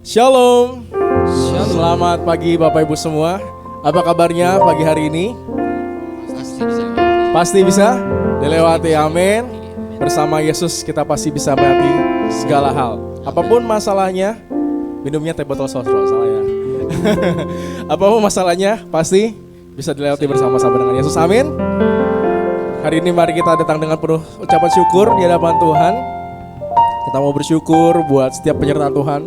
Shalom. Selamat pagi Bapak Ibu semua. Apa kabarnya pagi hari ini? Pasti bisa dilewati, amin. Bersama Yesus kita pasti bisa melewati segala hal. Apapun masalahnya, minumnya teh botol sosro, salah ya. Apapun masalahnya pasti bisa dilewati bersama-sama dengan Yesus, amin. Hari ini mari kita datang dengan penuh ucapan syukur di hadapan Tuhan. Kita mau bersyukur buat setiap penyertaan Tuhan.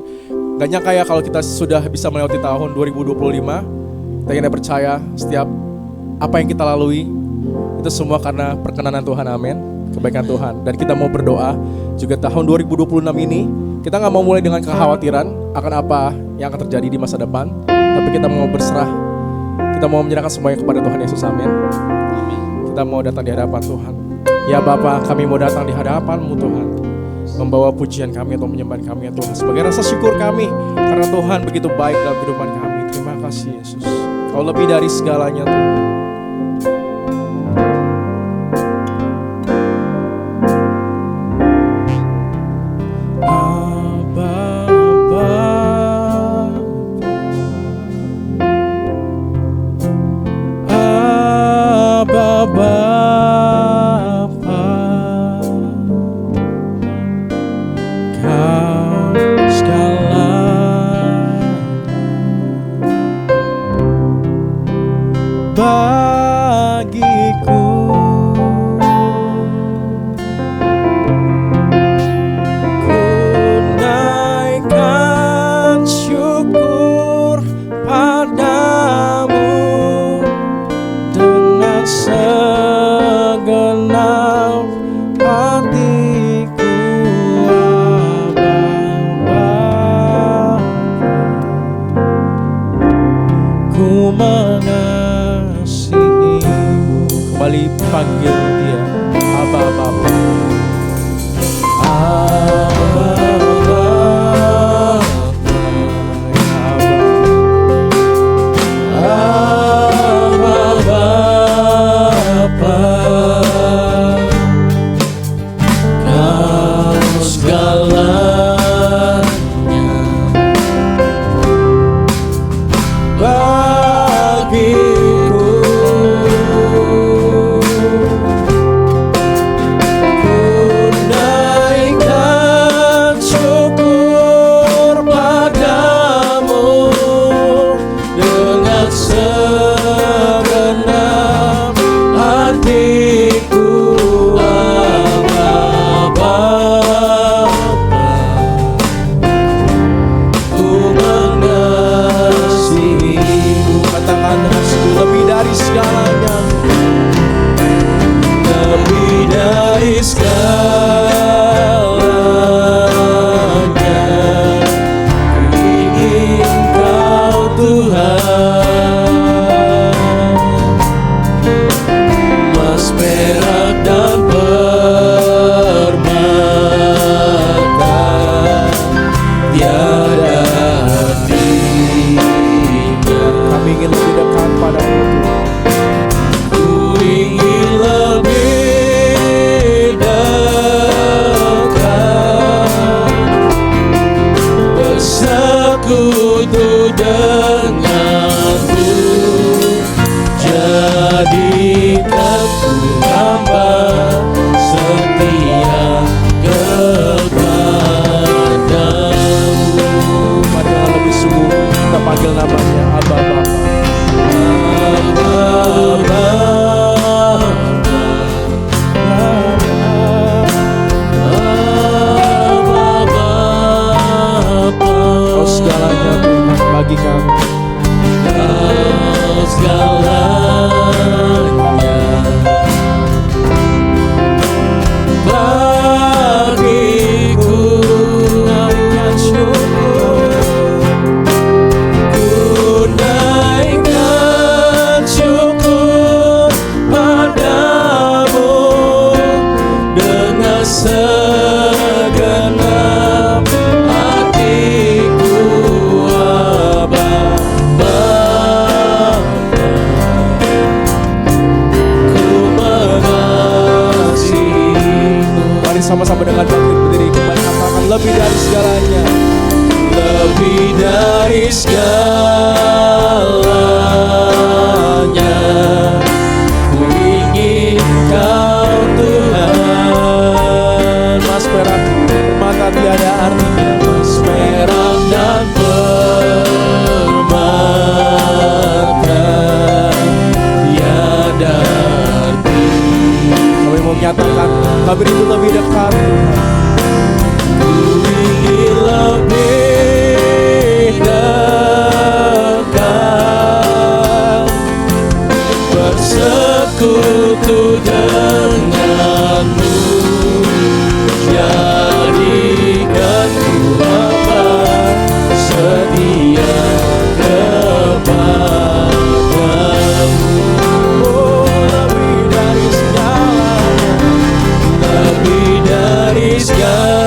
Gak nyangka ya kalau kita sudah bisa melewati tahun 2025. Kita ingin percaya setiap apa yang kita lalui itu semua karena perkenanan Tuhan, amin. Kebaikan Tuhan. Dan kita mau berdoa juga tahun 2026 ini kita gak mau mulai dengan kekhawatiran akan apa yang akan terjadi di masa depan. Tapi kita mau berserah, kita mau menyerahkan semuanya kepada Tuhan Yesus, amin. Kita mau datang di hadapan Tuhan. Ya Bapa, kami mau datang di hadapan-Mu Tuhan, membawa pujian kami atau menyembah kami ya Tuhan, sebagai rasa syukur kami karena Tuhan begitu baik dalam kehidupan kami. Terima kasih Yesus, Kau lebih dari segalanya Tuhan. Panggil dia Abba Bapa. Sama-sama dengan bangkit berdiri kembali, katakan lebih dari segalanya. lebih dari segalanya. Ku ingin Kau Tuhan. Emas perak permata tiada artinya. Emas perak dan permata tiada arti. Kami mau menyatakan kami itu lebih dekat Tuhan. Ku ingin lebih dekat, bersekutu denganmu, jadikan ku hamba setia kepadamu. Oh, lebih dari segalanya. Lebih dari segalanya,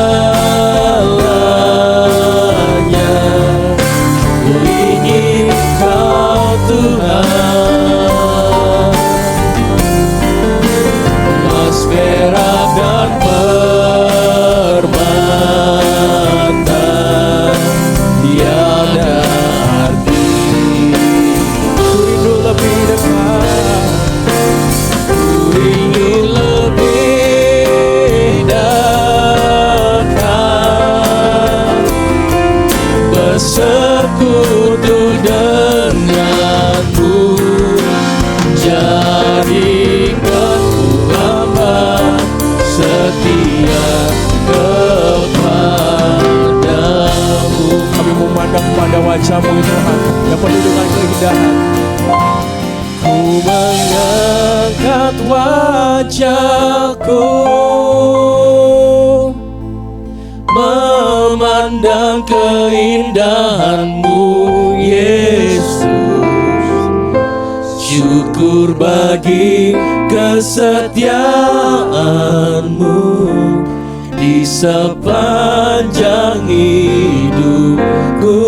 ku ingin Kau Tuhan. Emas perak dan permata tiada arti. Ku rindu lebih dekat. Ku ingin lebih dekat, bersekutu denganmu, jadikan ku hamba setia kepadamu. Kami memandang pada wajah-Mu Tuhan yang penuh dengan keindahan. Ku mengangkat wajahku, memandang keindahan-Mu, Yesus. Syukur bagi kesetiaan-Mu di sepanjang hidupku.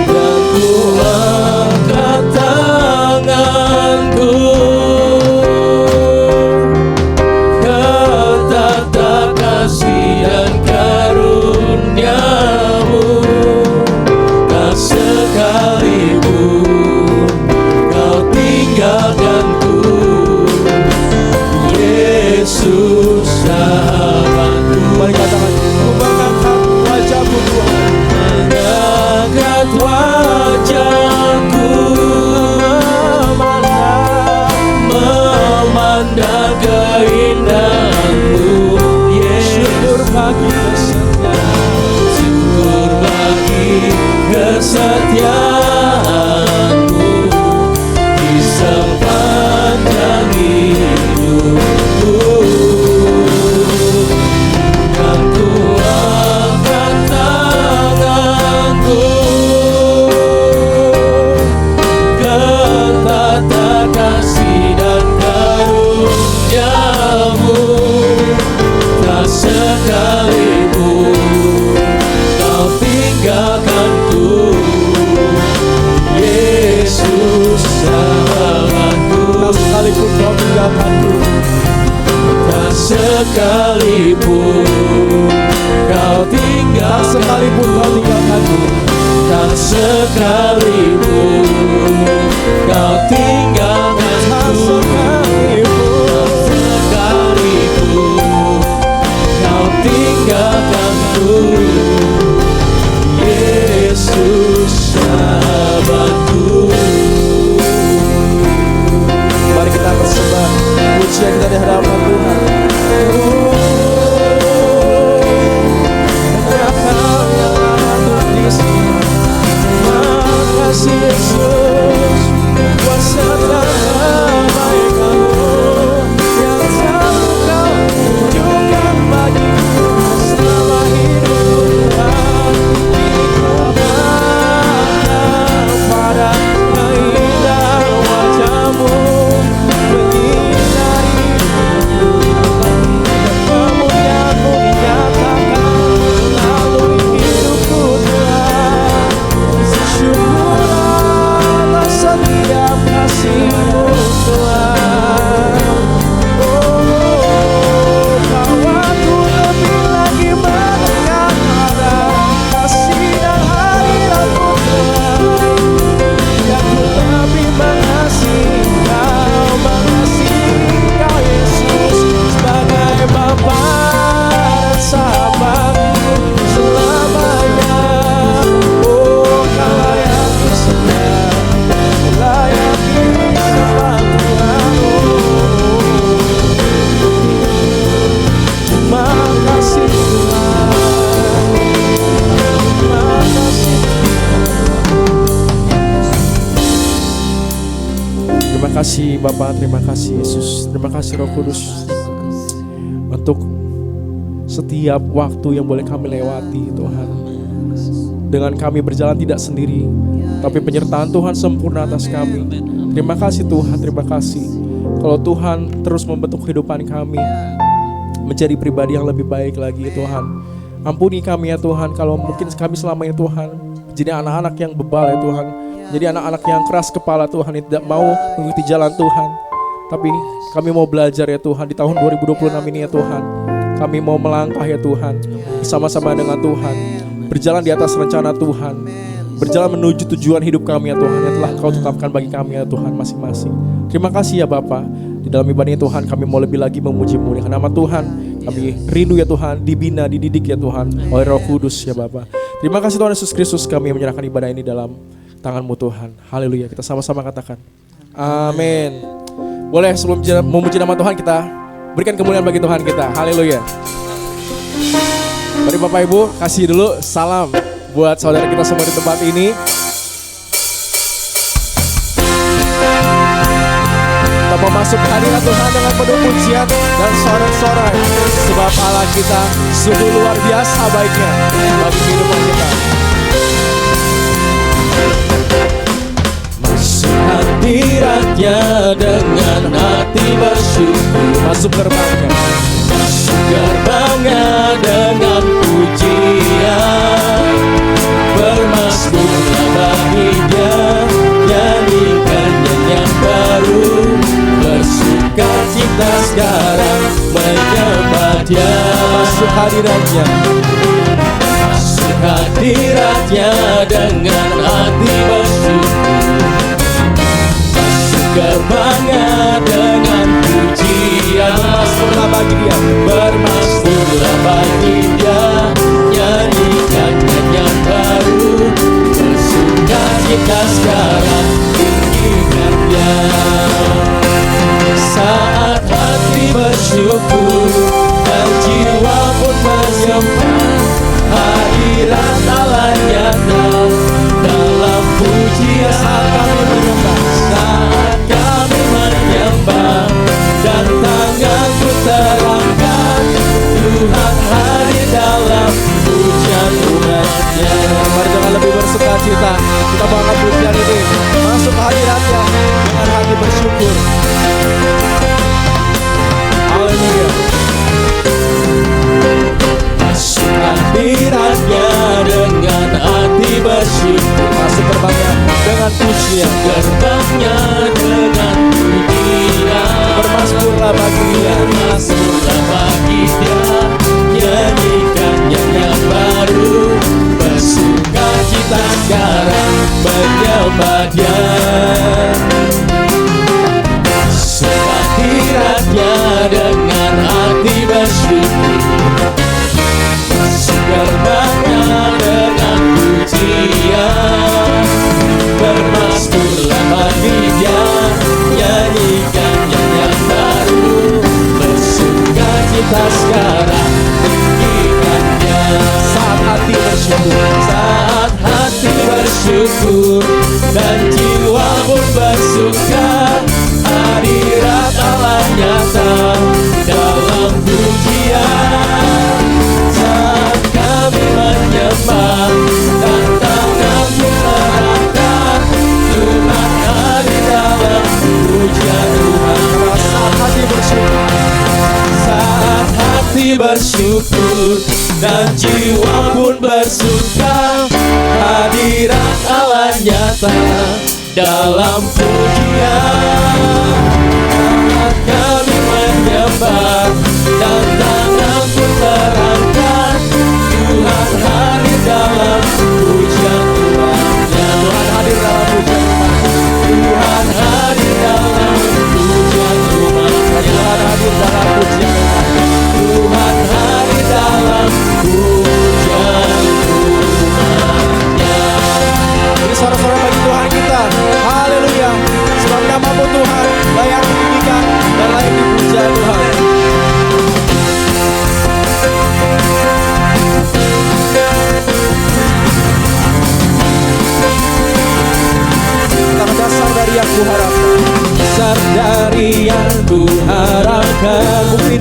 Dan ku angkat tanganku ke tata kasih dan karunia-Mu. Tak sekalipun Kau tinggalkanku, Yesus sahabatku. Mari katakan, ku mengangkat wajah-Mu Tuhan. Mengangkat wajahku, memandang keindahan-Mu, Syukur Yesus. bagi kesetiaan. Syukur bagi kesetiaan-Mu di sepanjang hidupku. Dan ku angkat tanganku ke tata kasih dan karunia-Mu. Tak sekalipun Kau tinggalkanku, Yesus sahabatku. Tak sekalipun Kau tinggalkanku. Tak sekalipun Kau Tak tinggalkanku. sekalipun Kau tinggalkanku. Tak sekalipun Kau Tak tinggalkanku. sekalipun. Sekalipun Kau tinggalkanku, Yesus sahabatku. Mari kita bersembah pujian kita di hadapan Tuhan. Makasih Yesus, kuasa damai Kau yang selalu Kau tunjukkan bagiku selama hidup Tuhan. Ku mengangkat pada keindahan wajah-Mu, menyinari kasih Bapa, terima kasih Yesus, terima kasih Roh Kudus untuk setiap waktu yang boleh kami lewati Tuhan. Dengan kami berjalan tidak sendiri, tapi penyertaan Tuhan sempurna atas kami. Terima kasih Tuhan, terima kasih. Kalau Tuhan terus membentuk kehidupan kami menjadi pribadi yang lebih baik lagi Tuhan. Ampuni kami ya Tuhan, kalau mungkin kami selama ini Tuhan jadi anak-anak yang bebal ya Tuhan, jadi anak-anak yang keras kepala Tuhan, yang tidak mau mengikuti jalan Tuhan. Tapi kami mau belajar ya Tuhan di tahun 2026 ini ya Tuhan. Kami mau melangkah ya Tuhan bersama-sama dengan Tuhan, berjalan di atas rencana Tuhan, berjalan menuju tujuan hidup kami ya Tuhan yang telah Kau tetapkan bagi kami ya Tuhan masing-masing. Terima kasih ya Bapa. Di dalam ibadah ini Tuhan kami mau lebih lagi memuji-Mu dengan nama Tuhan. Kami rindu ya Tuhan, dibina, dididik ya Tuhan oleh Roh Kudus ya Bapa. Terima kasih Tuhan Yesus Kristus, kami menyerahkan ibadah ini dalam tangan-Mu Tuhan. Haleluya. Kita sama-sama katakan amin. Boleh sebelum memuji nama Tuhan kita berikan kemuliaan bagi Tuhan kita. Haleluya. Mari Bapak Ibu kasih dulu salam buat saudara kita semua di tempat ini. Kita mau masuk ke hadirat Tuhan dengan penuh pujian dan sorak-sorai, sebab Allah kita sungguh luar biasa baiknya bagi kehidupan kita. Masuk hadiratnya dengan hati bersyukur, Masuk gerbangnya, masuk gerbangnya dengan pujian, bermasmurlah bagi Dia, nyanyikan nyanyian baru, bersuka cita sekarang menyembah Dia. masuk hadiratnya, Masuk hadiratnya dengan hati bersyukur, masuk gerbangnya dengan pujian, bermasmurlah bagi Dia, bermasmurlah bagi Dia, nyanyikan nyanyian baru, bersuka cita sekarang tinggikan Dia. Saat hati bersyukur dan jiwa pun menyembah, hadirat Allah nyata dalam pujian. Saat kami menyembah dan tanganku terangkat, Tuhan hadir dalam pujian umatnya. mari jangan lebih bersuka cita. Kita mau angkat pujian ini, masuk hadiratnya dengan hati bersyukur. Haleluya. Masuk hadiratnya dengan hati bersyukur, Masuk gerbangnya dengan pujian, gerbangnya dengan pujian, bermasmurlah bagi Dia, bermasmurlah bagi Dia, nyanyikan nyanyian baru, bersuka cita sekarang menyembah Dia. Masuk hadiratnya dengan hati bersyukur, masuk gerbangnya dengan pujian, bermasmurlah bagi Dia, nyanyikan nyanyian baru, bersuka cita sekarang tinggikan Dia. saat hati bersyukur, Saat hati bersyukur dan jiwa pun bersuka, hadirat Allah nyata dalam pujian. Saat kami menyembah dan tangan terangkat, Tuhan hadir dalam pujian Tuhan. saat hati bersyukur, Saat hati bersyukur dan jiwa pun bersuka, hadirat Allah nyata dalam pujian. Saat kami menyembah dan tangan pun terangkat, Tuhan hadir dalam pujian umatnya. Tuhan hadir dalam pujian, Tuhan hadir dalam pujian umatnya. Tuhan hadir dalam pujian. Tuhan hadir dalam pujian umatnya. Ini suara-suara bagi Tuhan kita. Haleluya. Sebab nama-Mu Tuhan layak ditinggikan dan layak dipuja Tuhan.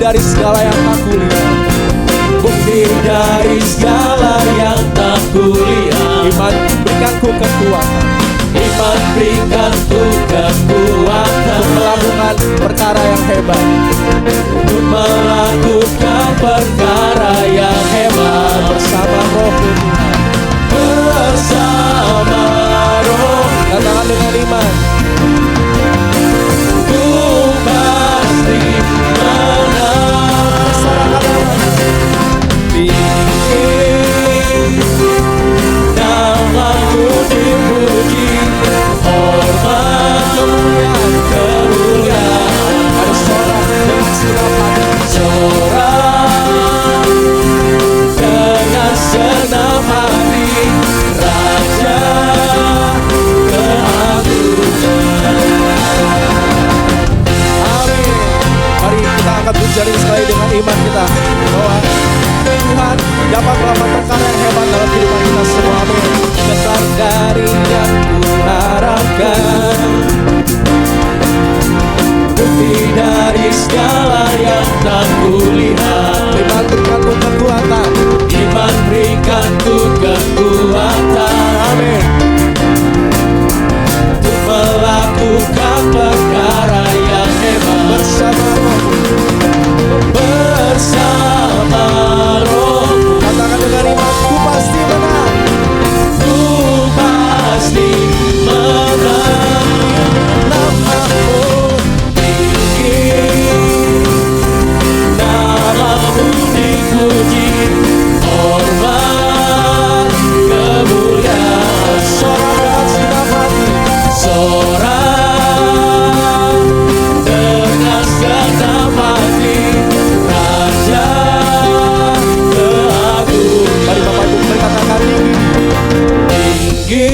dari segala yang tak kulihat. Bukti dari segala yang tak kulihat. Iman berikanku kekuatan, Iman berikanku kekuatan melakukan perkara yang hebat, untuk melakukan perkara yang hebat bersama Roh Tuhan. bersama Roh. Katakan dengan iman. Ku pasti menang. Tinggi namamu dipuji, hormat kemuliaan. Ada sorak dengan senang hati, Sorak dengan senang hati, Raja keagungan. amin. Mari kita angkat pujian ini sekali dengan iman kita, bahwa Tuhan dapat melakukan perkara yang hebat dalam kehidupan kita semua. Amin. Besar dari yang kuharapkan, bukti dari segala yang tak kulihat. Iman berikanku kekuatan. Iman berikanku kekuatan, Amin. untuk melakukan perkara yang hebat Bersama Roh. bersama Roh. Katakan dengan iman, ku pasti menang. Ku pasti menang. Namamu tinggi, namamu dipuji, hormat kemuliaan. Sorak dengan senang hati, Sorak dengan senang hati, Raja keagungan. mari Bapak Ibu berkatakan Tinggi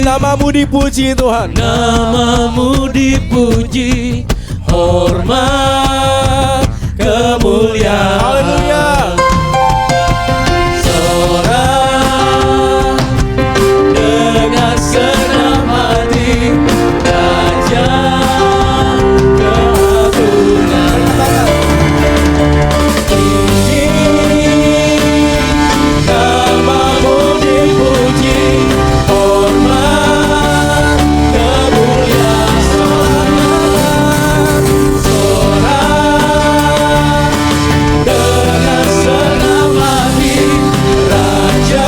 namamu dipuji Tuhan. namamu dipuji, hormat kemuliaan. Haleluya. Sorak dengan senang hati, Raja keagungan. Tinggi namamu dipuji, hormat kemuliaan. Sorak dengan senang hati, Raja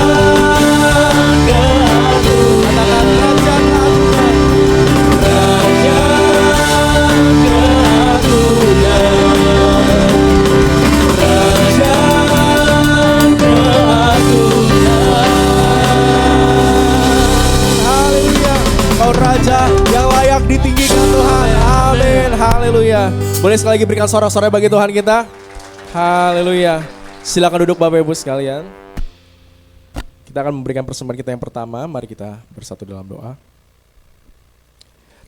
keagungan. Raja keagungan. Raja keagungan. Haleluya. Kau Raja yang layak ditinggikan Tuhan. Amin. Haleluya. Boleh sekali lagi berikan sorak-sorai bagi Tuhan kita. Haleluya. Silakan duduk Bapak Ibu sekalian. Kita akan memberikan persembahan kita yang pertama. Mari kita bersatu dalam doa.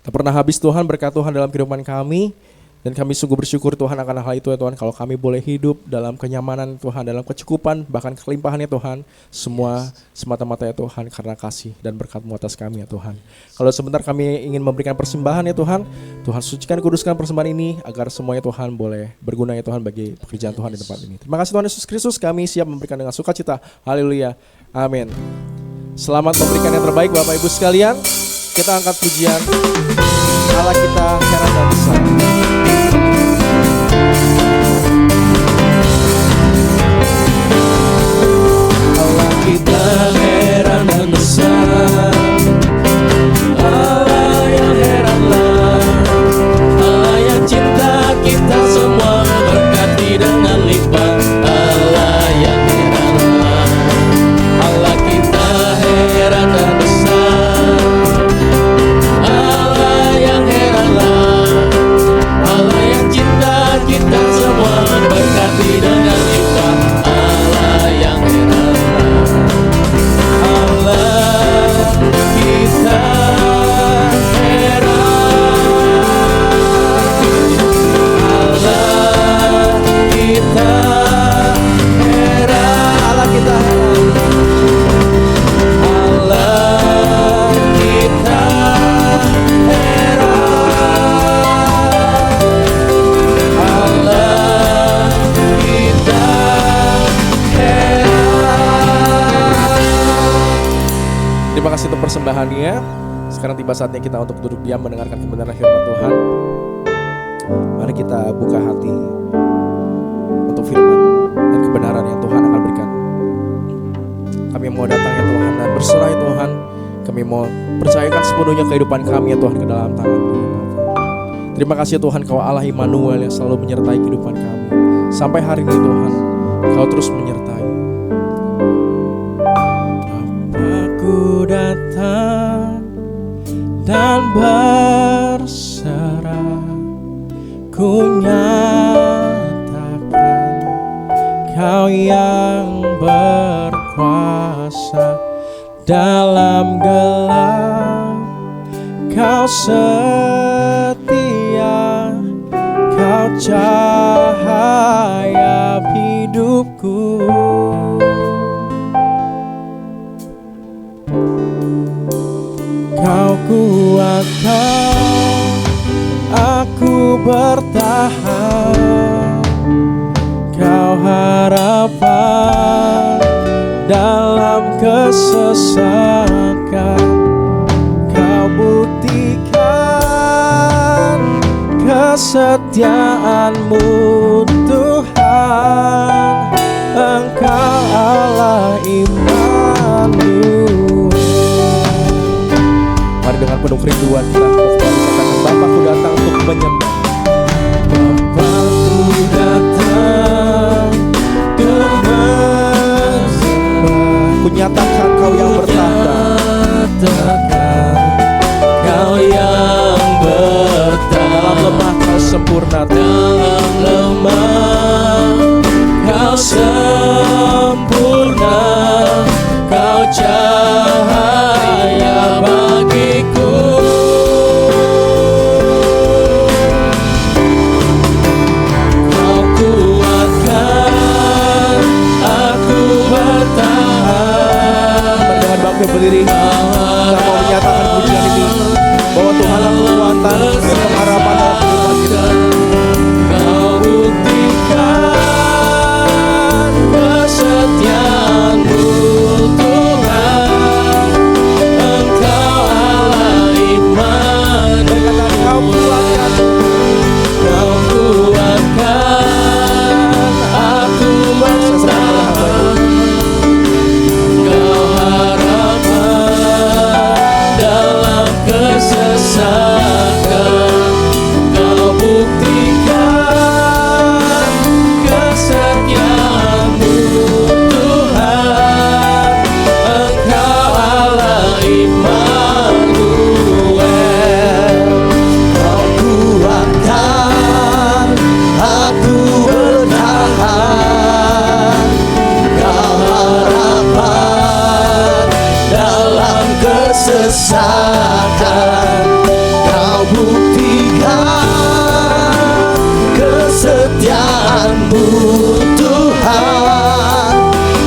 Tak pernah habis Tuhan berkat Tuhan dalam kehidupan kami. Dan kami sungguh bersyukur Tuhan akan hal itu ya Tuhan. Kalau kami boleh hidup dalam kenyamanan Tuhan, dalam kecukupan, bahkan kelimpahannya Tuhan. Semua semata-mata ya Tuhan karena kasih dan berkat-Mu atas kami ya Tuhan. Kalau sebentar kami ingin memberikan persembahan ya Tuhan. Tuhan sucikan, kuduskan persembahan ini agar semuanya Tuhan boleh berguna ya Tuhan bagi pekerjaan Tuhan di tempat ini. Terima kasih Tuhan Yesus Kristus, kami siap memberikan dengan sukacita. Haleluya. Amin. Selamat memberikan yang terbaik Bapak Ibu sekalian. Kita angkat pujian. Allah kita heran dan besar. Allah kita heran dan besar, Allah yang heranlah, Allah yang cinta kita semua berkati dengan lipat. Allah yang heranlah, Allah kita heran dan besar, Allah yang heranlah, penyembahannya. Sekarang tiba saatnya kita untuk duduk diam mendengarkan kebenaran firman Tuhan. Mari kita buka hati untuk firman dan kebenaran yang Tuhan akan berikan. Kami mau datang ya Tuhan dan berserah ya Tuhan. Kami mau percayakan sepenuhnya kehidupan kami ya Tuhan ke dalam tangan-Mu. Terima kasih ya Tuhan, Kau Allah Immanuel yang selalu menyertai kehidupan kami. Sampai hari ini Tuhan, Kau terus menyertai. Aku datang dan berserah, ku nyatakan Kau yang berkuasa dalam gelap. Kau setia, Kau cahaya hidupku. Kau kuatkan aku bertahan. Kau harapan dalam kesesakan. Kau buktikan kesetiaan-Mu Tuhan. Engkau Allah Immanuel. Mari dengan penuh kerinduan kita katakan, Bapakku datang untuk menyembah. Bapakku datang untuk menyembah. Ku nyatakan Kau yang bertahta. Kau yang bertahta. Dalam lemah Kau sempurna. Dalam lemah Kau sempurna. Kau cahaya bagiku. Kau kuatkan aku bertahan. Dengan bangkit berdiri, kita mau menyatakan pujian ini bahwa Tuhanlah kekuatan dan pengharapan dalam kehidupan kita. Kau buktikan kesetiaan-Mu Tuhan. Engkau Allah Immanuel. Kau kuatkan aku bertahan. Kau harapan dalam kesesakan. Kau buktikan kesetiaan-Mu Tuhan. Engkau Allah Immanuel. Kau kuatkan aku bertahan. Kau harapan dalam kesesakan. Kau buktikan kesetiaan-Mu Tuhan.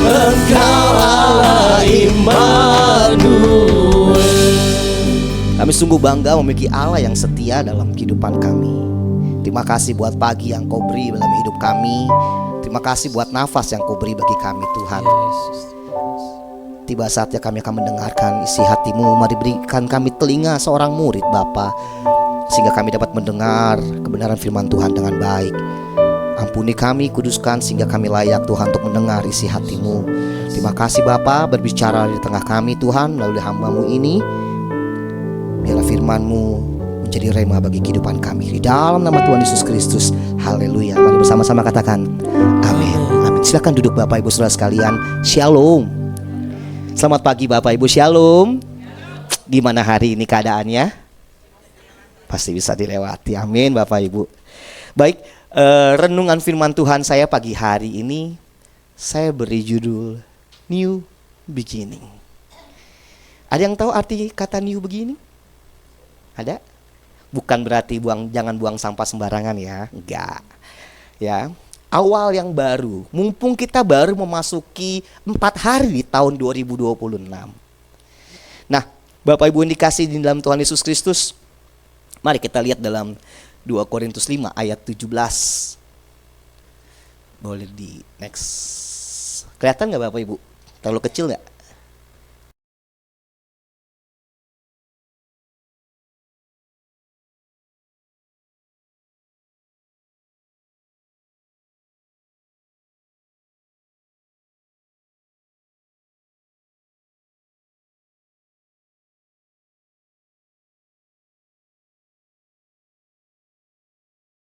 Engkau Allah Immanuel. Kami sungguh bangga memiliki Allah yang setia dalam kehidupan kami. Terima kasih buat pagi yang Kau beri dalam hidup kami. Terima kasih buat nafas yang Kau beri bagi kami Tuhan. Tiba saatnya kami akan mendengarkan isi hati-Mu. Mari berikan kami telinga seorang murid Bapa, sehingga kami dapat mendengar kebenaran firman Tuhan dengan baik. Ampuni kami, kuduskan sehingga kami layak Tuhan untuk mendengar isi hati-Mu. Terima kasih Bapa, berbicara di tengah kami Tuhan melalui hamba-Mu ini. Biarlah firman-Mu menjadi rema bagi kehidupan kami. Di dalam nama Tuhan Yesus Kristus. Haleluya. Mari bersama-sama katakan amin. Amin. Silakan duduk Bapak Ibu Saudara sekalian. Shalom. Selamat pagi Bapak Ibu, shalom. Gimana hari ini keadaannya? Pasti bisa dilewati, amin Bapak Ibu. Baik, renungan firman Tuhan saya pagi hari ini saya beri judul New Beginning. Ada yang tahu arti kata new beginning? Ada? Bukan berarti jangan buang sampah sembarangan ya, enggak. Ya, awal yang baru. Mumpung kita baru memasuki 4 hari di tahun 2026. Nah, Bapak Ibu yang dikasih di dalam Tuhan Yesus Kristus, mari kita lihat dalam 2 Korintus 5 ayat 17. Boleh di next. Kelihatan gak Bapak Ibu? Terlalu kecil gak?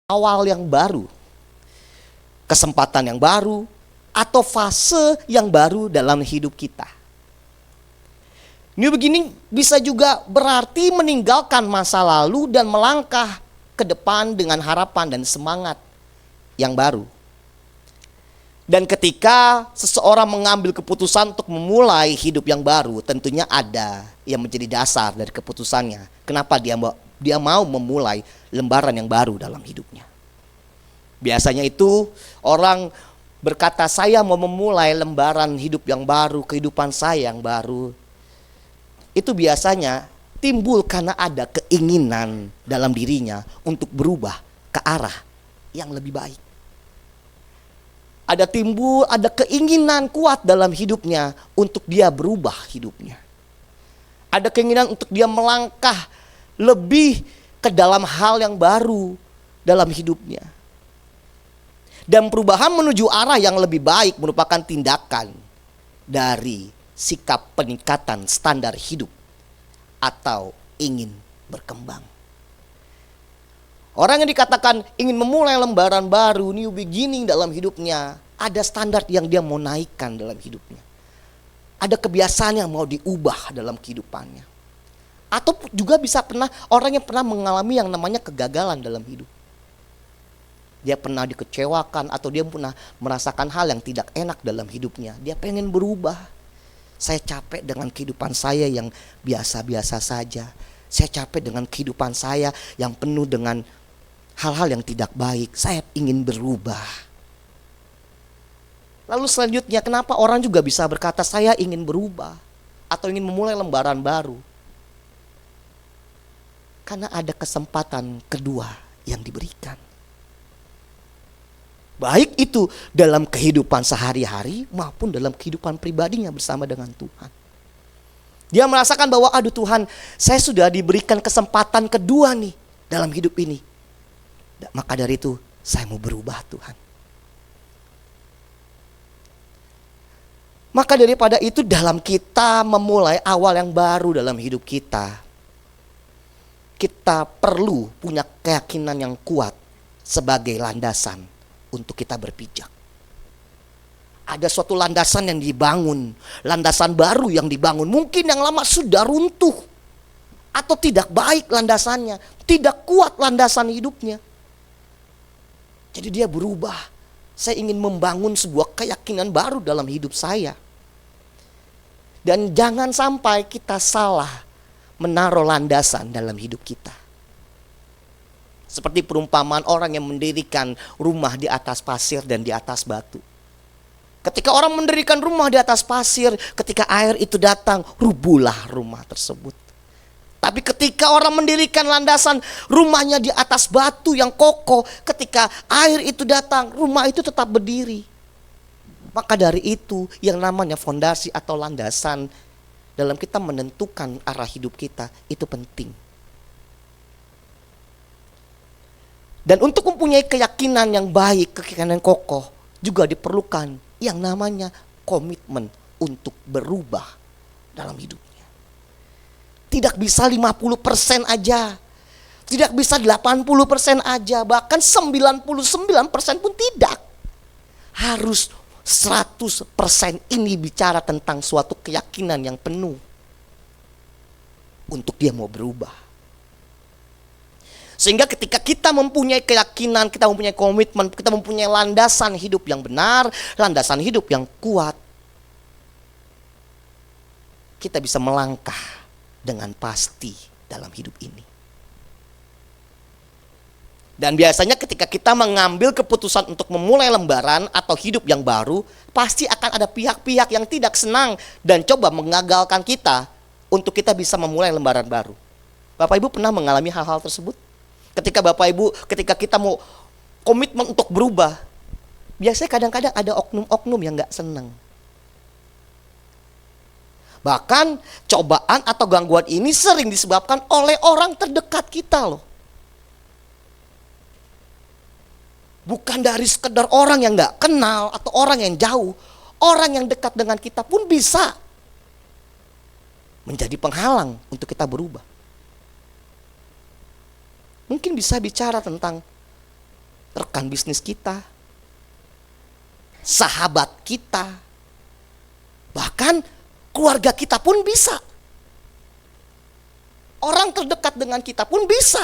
awal yang baru, kesempatan yang baru, atau fase yang baru dalam hidup kita. New beginning bisa juga berarti meninggalkan masa lalu dan melangkah ke depan dengan harapan dan semangat yang baru. Dan ketika seseorang mengambil keputusan untuk memulai hidup yang baru, tentunya ada yang menjadi dasar dari keputusannya. Kenapa dia mau memulai lembaran yang baru dalam hidupnya. Biasanya itu orang berkata, saya mau memulai lembaran hidup yang baru, kehidupan saya yang baru. Itu biasanya timbul karena ada keinginan dalam dirinya untuk berubah ke arah yang lebih baik. Ada keinginan kuat dalam hidupnya untuk dia berubah hidupnya. Ada keinginan untuk dia melangkah lebih ke dalam hal yang baru dalam hidupnya. Dan perubahan menuju arah yang lebih baik merupakan tindakan dari sikap peningkatan standar hidup atau ingin berkembang. Orang yang dikatakan ingin memulai lembaran baru, new beginning dalam hidupnya, ada standar yang dia mau naikkan dalam hidupnya. Ada kebiasaan yang mau diubah dalam kehidupannya. Atau juga bisa orang yang pernah mengalami yang namanya kegagalan dalam hidup. Dia pernah dikecewakan atau dia pernah merasakan hal yang tidak enak dalam hidupnya. Dia pengen berubah. Saya capek dengan kehidupan saya yang biasa-biasa saja. Saya capek dengan kehidupan saya yang penuh dengan hal-hal yang tidak baik. Saya ingin berubah. Lalu selanjutnya, kenapa orang juga bisa berkata saya ingin berubah atau ingin memulai lembaran baru? Karena ada kesempatan kedua yang diberikan. Baik itu dalam kehidupan sehari-hari maupun dalam kehidupan pribadinya bersama dengan Tuhan. Dia merasakan bahwa aduh Tuhan, saya sudah diberikan kesempatan kedua nih dalam hidup ini. Maka dari itu saya mau berubah Tuhan. Maka daripada itu dalam kita memulai awal yang baru dalam hidup kita, kita perlu punya keyakinan yang kuat sebagai landasan untuk kita berpijak. Ada suatu landasan yang dibangun, landasan baru yang dibangun. Mungkin yang lama sudah runtuh atau tidak baik landasannya, tidak kuat landasan hidupnya. Jadi dia berubah. Saya ingin membangun sebuah keyakinan baru dalam hidup saya. Dan jangan sampai kita salah menaruh landasan dalam hidup kita. Seperti perumpamaan orang yang mendirikan rumah di atas pasir dan di atas batu. Ketika orang mendirikan rumah di atas pasir, ketika air itu datang, rubuhlah rumah tersebut. Tapi ketika orang mendirikan landasan rumahnya di atas batu yang kokoh, ketika air itu datang, rumah itu tetap berdiri. Maka dari itu yang namanya fondasi atau landasan dalam kita menentukan arah hidup kita itu penting. Dan untuk mempunyai keyakinan yang baik, keyakinan yang kokoh, juga diperlukan yang namanya komitmen untuk berubah dalam hidupnya. Tidak bisa 50% aja, tidak bisa 80% aja, bahkan 99% pun tidak. Harus 100% ini bicara tentang suatu keyakinan yang penuh untuk dia mau berubah. Sehingga ketika kita mempunyai keyakinan, kita mempunyai komitmen, kita mempunyai landasan hidup yang benar, landasan hidup yang kuat, kita bisa melangkah dengan pasti dalam hidup ini. Dan biasanya ketika kita mengambil keputusan untuk memulai lembaran atau hidup yang baru, pasti akan ada pihak-pihak yang tidak senang dan coba mengagalkan kita untuk kita bisa memulai lembaran baru. Bapak Ibu pernah mengalami hal-hal tersebut? Ketika Bapak Ibu, ketika kita mau komitmen untuk berubah, biasanya kadang-kadang ada oknum-oknum yang gak senang. Bahkan cobaan atau gangguan ini sering disebabkan oleh orang terdekat kita loh. Bukan dari sekedar orang yang gak kenal atau orang yang jauh. Orang yang dekat dengan kita pun bisa menjadi penghalang untuk kita berubah. Mungkin bisa bicara tentang rekan bisnis kita, sahabat kita, bahkan keluarga kita pun bisa. Orang terdekat dengan kita pun bisa.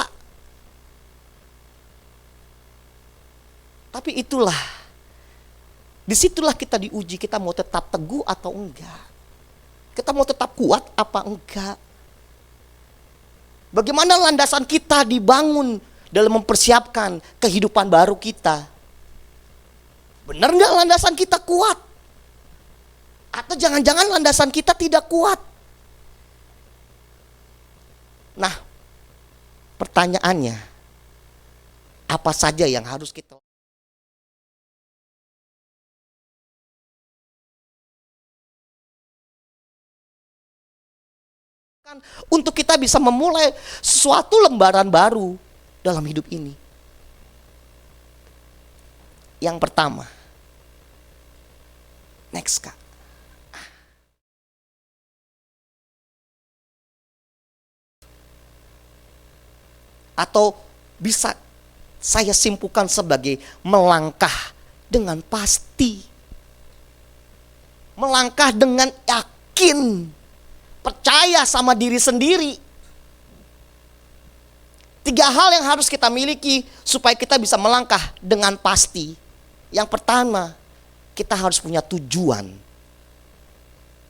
Tapi itulah, disitulah kita diuji, kita mau tetap teguh atau enggak. Kita mau tetap kuat apa enggak. Bagaimana landasan kita dibangun dalam mempersiapkan kehidupan baru kita. Benar enggak landasan kita kuat? Atau jangan-jangan landasan kita tidak kuat? Nah, pertanyaannya, apa saja yang harus kita lakukan untuk kita bisa memulai sesuatu lembaran baru dalam hidup ini? Yang pertama, next Kak. Atau bisa saya simpulkan sebagai melangkah dengan pasti. Melangkah dengan yakin. Percaya sama diri sendiri. 3 hal yang harus kita miliki supaya kita bisa melangkah dengan pasti. Yang pertama, kita harus punya tujuan.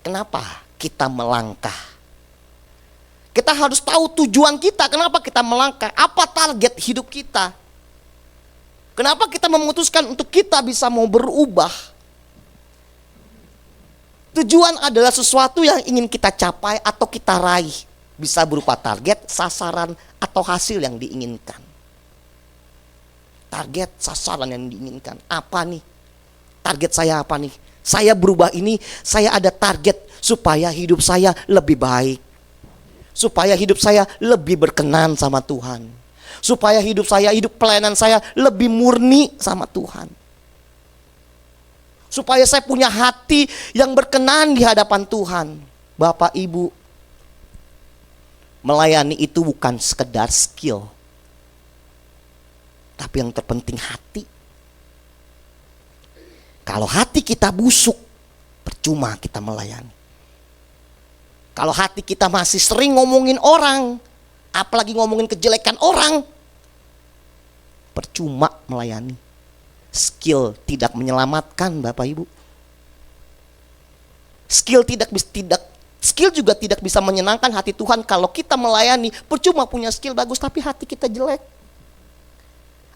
Kenapa kita melangkah? Kita harus tahu tujuan kita, kenapa kita melangkah, apa target hidup kita. Kenapa kita memutuskan untuk kita bisa mau berubah. Tujuan adalah sesuatu yang ingin kita capai atau kita raih. Bisa berupa target, sasaran, atau hasil yang diinginkan. Target, sasaran yang diinginkan. Apa nih? Target saya apa nih? Saya berubah ini, saya ada target supaya hidup saya lebih baik. Supaya hidup saya lebih berkenan sama Tuhan. Supaya hidup pelayanan saya lebih murni sama Tuhan. Supaya saya punya hati yang berkenan di hadapan Tuhan. Bapak Ibu, melayani itu bukan sekedar skill. Tapi yang terpenting hati. Kalau hati kita busuk, percuma kita melayani. Kalau hati kita masih sering ngomongin orang, apalagi ngomongin kejelekan orang, percuma melayani. Skill tidak menyelamatkan Bapak Ibu. Skill juga tidak bisa menyenangkan hati Tuhan. Kalau kita melayani, percuma punya skill bagus tapi hati kita jelek.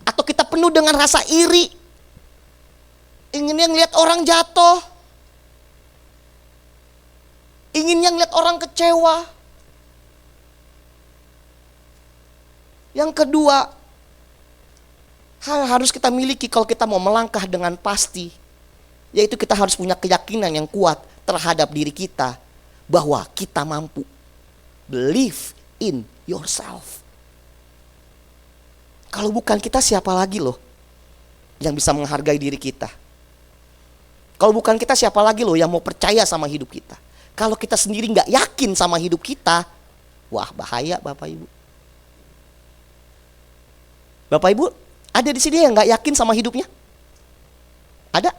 Atau kita penuh dengan rasa iri. Inginnya ngeliat orang jatuh. Inginnya ngeliat orang kecewa. Yang kedua, hal yang harus kita miliki kalau kita mau melangkah dengan pasti, yaitu kita harus punya keyakinan yang kuat terhadap diri kita bahwa kita mampu. Believe in yourself. Kalau bukan kita, siapa lagi loh yang bisa menghargai diri kita? Kalau bukan kita, siapa lagi loh yang mau percaya sama hidup kita? Kalau kita sendiri nggak yakin sama hidup kita, wah bahaya Bapak Ibu. Bapak Ibu, ada di sini yang nggak yakin sama hidupnya? Ada?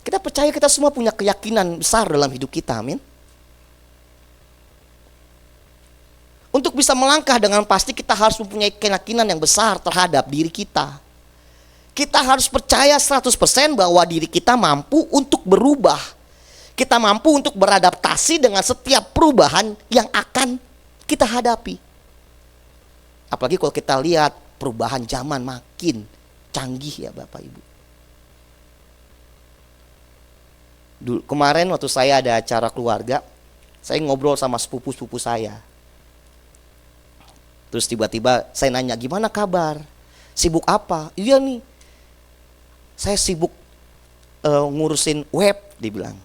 Kita percaya kita semua punya keyakinan besar dalam hidup kita, amin. Untuk bisa melangkah dengan pasti kita harus mempunyai keyakinan yang besar terhadap diri kita. Kita harus percaya 100% bahwa diri kita mampu untuk berubah. Kita mampu untuk beradaptasi dengan setiap perubahan yang akan kita hadapi. Apalagi kalau kita lihat perubahan zaman makin canggih ya Bapak Ibu. Kemarin waktu saya ada acara keluarga, saya ngobrol sama sepupu-sepupu saya. Terus tiba-tiba saya nanya, gimana kabar? Sibuk apa? Iya nih, saya sibuk ngurusin web, dibilang.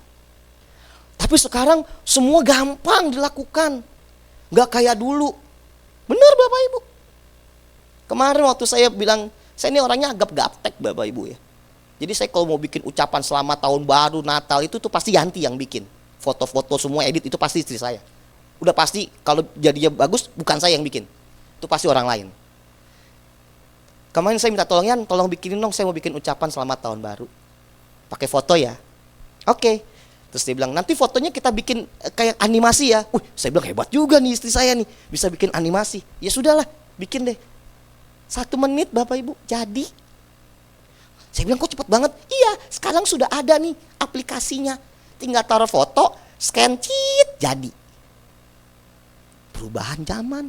Tapi sekarang semua gampang dilakukan. Gak kayak dulu. Benar Bapak Ibu. Kemarin waktu saya bilang, saya ini orangnya agak gaptek Bapak Ibu ya. Jadi saya kalau mau bikin ucapan selamat tahun baru, Natal, itu tuh pasti Yanti yang bikin. Foto-foto semua edit itu pasti istri saya. Udah pasti kalau jadinya bagus bukan saya yang bikin. Itu pasti orang lain. Kemarin saya minta tolongnya, tolong bikinin dong, saya mau bikin ucapan selamat tahun baru. Pakai foto ya. Oke. Terus dia bilang, nanti fotonya kita bikin kayak animasi ya. Saya bilang hebat juga nih istri saya nih, bisa bikin animasi. Ya sudahlah, bikin deh. 1 menit Bapak Ibu, jadi. Saya bilang kok cepet banget. Iya, sekarang sudah ada nih aplikasinya. Tinggal taruh foto, scan, jadi. Perubahan zaman.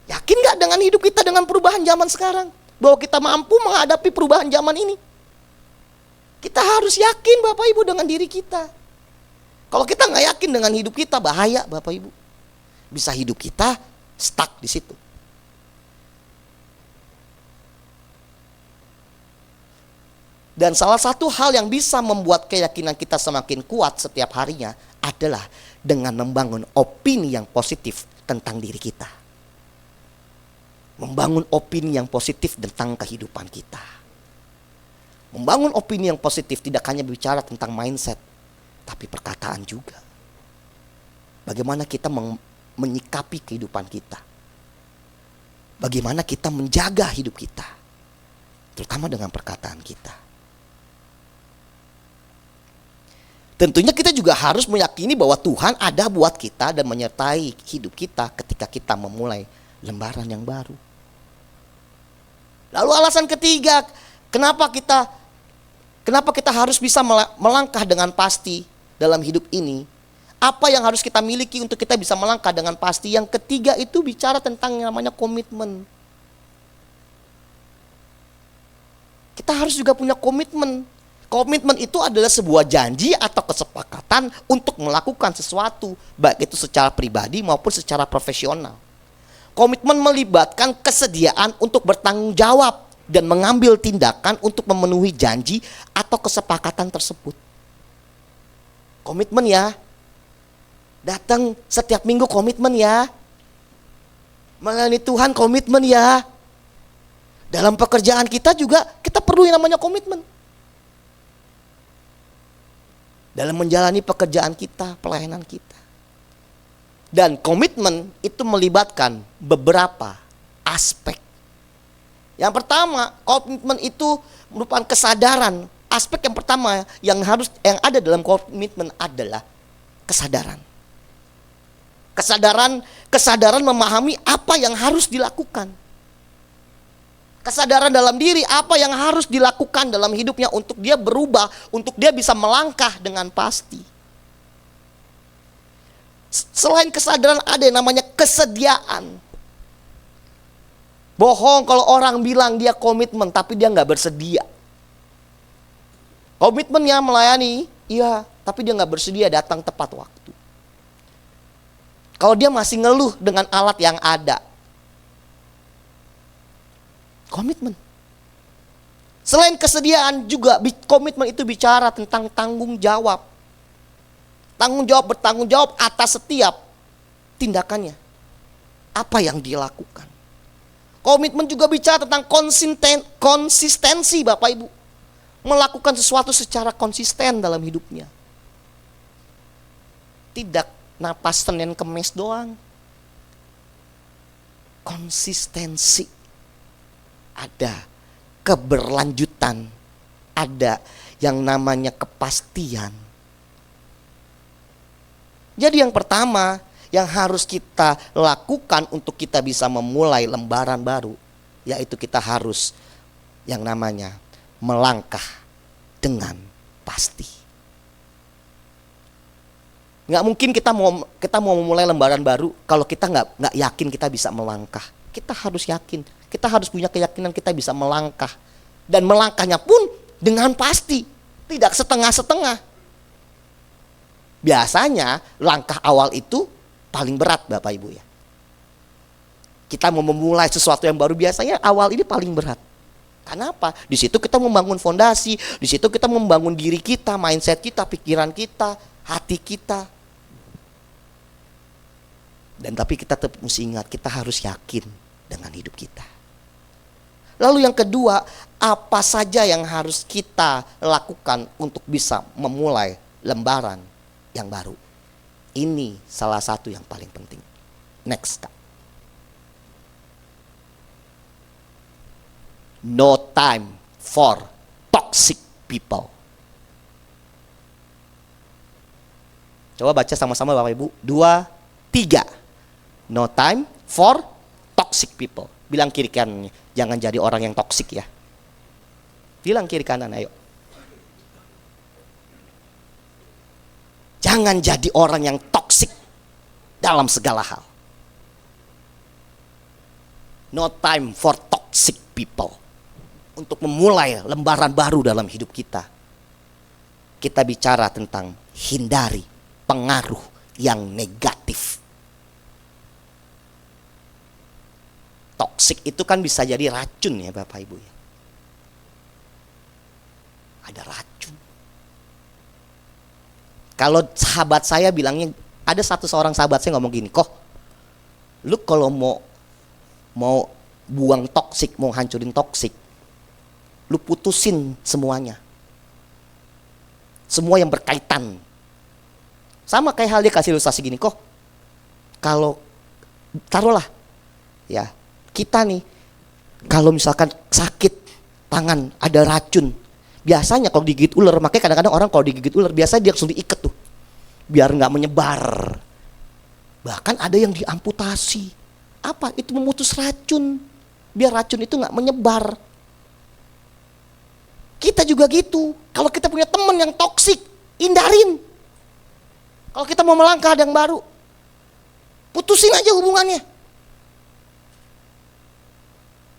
Yakin gak dengan hidup kita dengan perubahan zaman sekarang? Bahwa kita mampu menghadapi perubahan zaman ini? Kita harus yakin Bapak Ibu dengan diri kita. Kalau kita gak yakin dengan hidup kita, bahaya Bapak Ibu. Bisa hidup kita stuck di situ. Dan salah satu hal yang bisa membuat keyakinan kita semakin kuat setiap harinya adalah dengan membangun opini yang positif tentang diri kita. Membangun opini yang positif tentang kehidupan kita. Membangun opini yang positif tidak hanya bicara tentang mindset, tapi perkataan juga. Bagaimana kita menyikapi kehidupan kita. Bagaimana kita menjaga hidup kita. Terutama dengan perkataan kita. Tentunya kita juga harus meyakini bahwa Tuhan ada buat kita dan menyertai hidup kita ketika kita memulai lembaran yang baru. Lalu alasan ketiga, kenapa kita harus bisa melangkah dengan pasti dalam hidup ini? Apa yang harus kita miliki untuk kita bisa melangkah dengan pasti? Yang ketiga itu bicara tentang yang namanya komitmen. Kita harus juga punya komitmen. Komitmen itu adalah sebuah janji atau kesepakatan untuk melakukan sesuatu, baik itu secara pribadi maupun secara profesional. Komitmen melibatkan kesediaan untuk bertanggung jawab dan mengambil tindakan untuk memenuhi janji atau kesepakatan tersebut. Komitmen ya. Datang setiap minggu komitmen ya. Melayani Tuhan komitmen ya. Dalam pekerjaan kita juga kita perlu yang namanya komitmen. Dalam menjalani pekerjaan kita, pelayanan kita. Dan komitmen itu melibatkan beberapa aspek. Yang pertama, komitmen itu merupakan kesadaran. Aspek yang pertama yang ada dalam komitmen adalah kesadaran. Kesadaran memahami apa yang harus dilakukan. Kesadaran dalam diri apa yang harus dilakukan dalam hidupnya untuk dia berubah, untuk dia bisa melangkah dengan pasti. Selain kesadaran ada yang namanya kesediaan. Bohong kalau orang bilang dia komitmen tapi dia gak bersedia. Komitmennya melayani, iya, tapi dia gak bersedia datang tepat waktu. Kalau dia masih ngeluh dengan alat yang ada. Komitmen. Selain kesediaan juga komitmen itu bicara tentang tanggung jawab. Bertanggung jawab atas setiap tindakannya. Apa yang dilakukan. Komitmen juga bicara tentang konsistensi Bapak Ibu. Melakukan sesuatu secara konsisten dalam hidupnya. Tidak napas Senin Kemis doang. Konsistensi. Ada keberlanjutan, ada yang namanya kepastian. Jadi yang pertama yang harus kita lakukan untuk kita bisa memulai lembaran baru, yaitu kita harus yang namanya melangkah dengan pasti. Nggak mungkin kita mau memulai lembaran baru kalau kita nggak yakin kita bisa melangkah. Kita harus yakin, kita harus punya keyakinan kita bisa melangkah. Dan melangkahnya pun dengan pasti, tidak setengah-setengah. Biasanya langkah awal itu paling berat Bapak Ibu ya. Kita mau memulai sesuatu yang baru biasanya awal ini paling berat. Kenapa? Di situ kita membangun fondasi, di situ kita membangun diri kita, mindset kita, pikiran kita, hati kita. Dan tapi kita tetap mesti ingat, kita harus yakin dengan hidup kita. Lalu yang kedua, apa saja yang harus kita lakukan untuk bisa memulai lembaran yang baru? Ini salah satu yang paling penting. Next, Kak. No time for toxic people. Coba baca sama-sama Bapak Ibu. 2, 3. No time for toxic people. Bilang kiri kanannya, jangan jadi orang yang toksik ya. Bilang kiri kanan, ayo. Jangan jadi orang yang toksik dalam segala hal. No time for toxic people. Untuk memulai lembaran baru dalam hidup kita, kita bicara tentang hindari pengaruh yang negatif. Toksik itu kan bisa jadi racun ya Bapak Ibu ya. Ada racun. Kalau sahabat saya bilangnya, ada seorang sahabat saya ngomong gini, "Kok lu kalau mau buang toksik, mau hancurin toksik, lu putusin semuanya. Semua yang berkaitan." Sama kayak hal dia kasih ilustrasi gini, "Kok kalau taruhlah ya, kita nih kalau misalkan sakit tangan ada racun, biasanya kalau digigit ular, makanya kadang-kadang orang kalau digigit ular biasanya dia langsung diikat tuh biar nggak menyebar. Bahkan ada yang diamputasi. Apa? Itu memutus racun, biar racun itu nggak menyebar. Kita juga gitu. Kalau kita punya teman yang toksik, hindarin. Kalau kita mau melangkah ada yang baru, putusin aja hubungannya.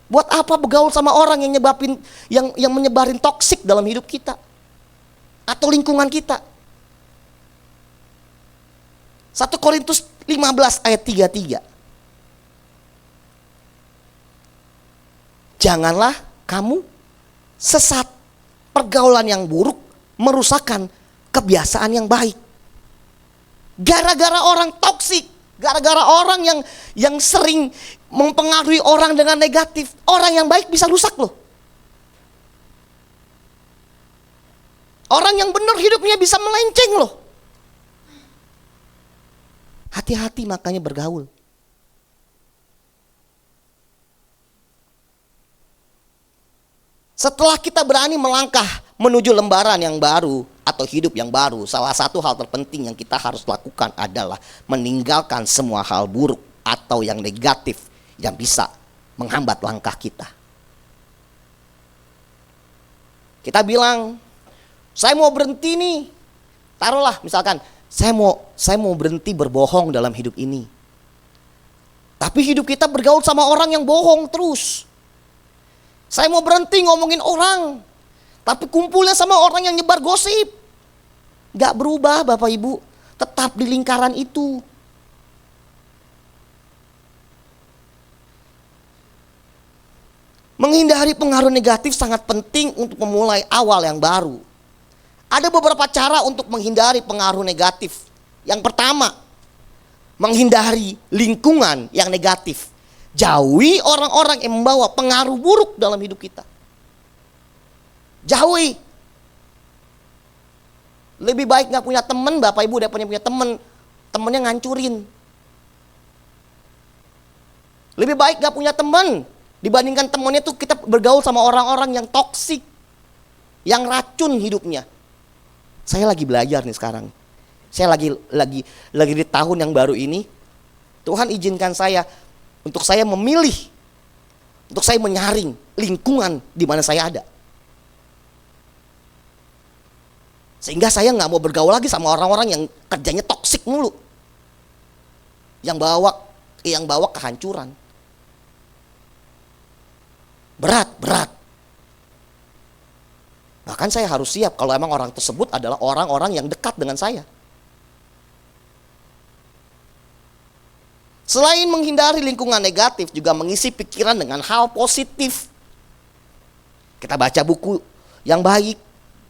Buat apa bergaul sama orang yang menyebarin toksik dalam hidup kita atau lingkungan kita? 1 Korintus 15 ayat 33. Janganlah kamu sesat. Pergaulan yang buruk merusakkan kebiasaan yang baik. Gara-gara orang toksik, gara-gara orang yang sering mempengaruhi orang dengan negatif, orang yang baik bisa rusak loh. Orang yang benar hidupnya bisa melenceng loh. Hati-hati makanya bergaul. Setelah kita berani melangkah menuju lembaran yang baru atau hidup yang baru, salah satu hal terpenting yang kita harus lakukan adalah meninggalkan semua hal buruk atau yang negatif yang bisa menghambat langkah kita. Kita bilang, saya mau berhenti nih. Taruhlah misalkan, saya mau berhenti berbohong dalam hidup ini. Tapi hidup kita bergaul sama orang yang bohong terus. Saya mau berhenti ngomongin orang, tapi kumpulnya sama orang yang nyebar gosip. Gak berubah Bapak Ibu, tetap di lingkaran itu. Menghindari pengaruh negatif sangat penting untuk memulai awal yang baru. Ada beberapa cara untuk menghindari pengaruh negatif. Yang pertama, menghindari lingkungan yang negatif. Jauhi orang-orang yang membawa pengaruh buruk dalam hidup kita. Jauhi. Lebih baik gak punya teman Bapak Ibu daripada punya teman, temennya ngancurin. Lebih baik gak punya teman dibandingkan temannya tuh kita bergaul sama orang-orang yang toksik, yang racun hidupnya. Saya lagi belajar nih sekarang. Saya lagi di tahun yang baru ini. Tuhan izinkan saya untuk saya memilih, untuk saya menyaring lingkungan di mana saya ada. Sehingga saya nggak mau bergaul lagi sama orang-orang yang kerjanya toksik mulu, yang bawa kehancuran. Berat. Bahkan saya harus siap kalau emang orang tersebut adalah orang-orang yang dekat dengan saya. Selain menghindari lingkungan negatif, juga mengisi pikiran dengan hal positif. Kita baca buku yang baik,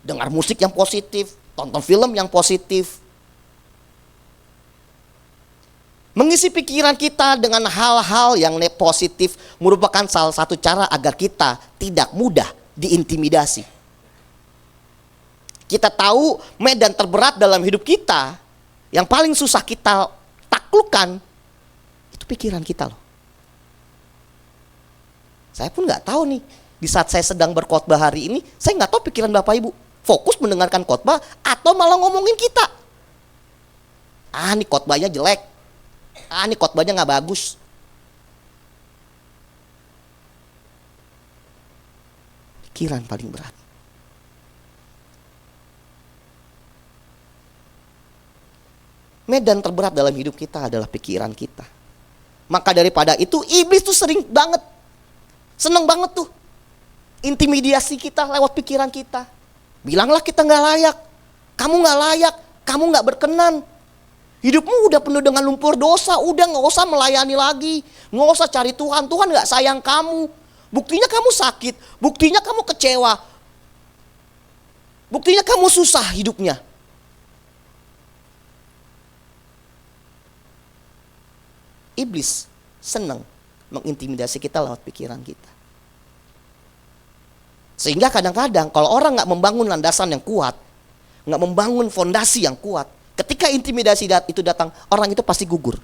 dengar musik yang positif, tonton film yang positif. Mengisi pikiran kita dengan hal-hal yang positif merupakan salah satu cara agar kita tidak mudah diintimidasi. Kita tahu medan terberat dalam hidup kita, yang paling susah kita taklukkan, itu pikiran kita loh. Saya pun nggak tahu nih di saat saya sedang berkhotbah hari ini, saya nggak tahu pikiran Bapak Ibu. Fokus mendengarkan khotbah atau malah ngomongin kita. Ah, ini khotbahnya jelek. Ah, ini khotbahnya nggak bagus. Pikiran paling berat. Medan terberat dalam hidup kita adalah pikiran kita. Maka daripada itu iblis tuh sering banget, seneng banget tuh intimidasi kita lewat pikiran kita. Bilanglah kita nggak layak, kamu nggak layak, kamu nggak berkenan. Hidupmu udah penuh dengan lumpur dosa, udah nggak usah melayani lagi, nggak usah cari Tuhan, Tuhan nggak sayang kamu. Buktinya kamu sakit, buktinya kamu kecewa, buktinya kamu susah hidupnya. Iblis senang mengintimidasi kita lewat pikiran kita. Sehingga kadang-kadang kalau orang nggak membangun landasan yang kuat, nggak membangun fondasi yang kuat, ketika intimidasi itu datang, orang itu pasti gugur.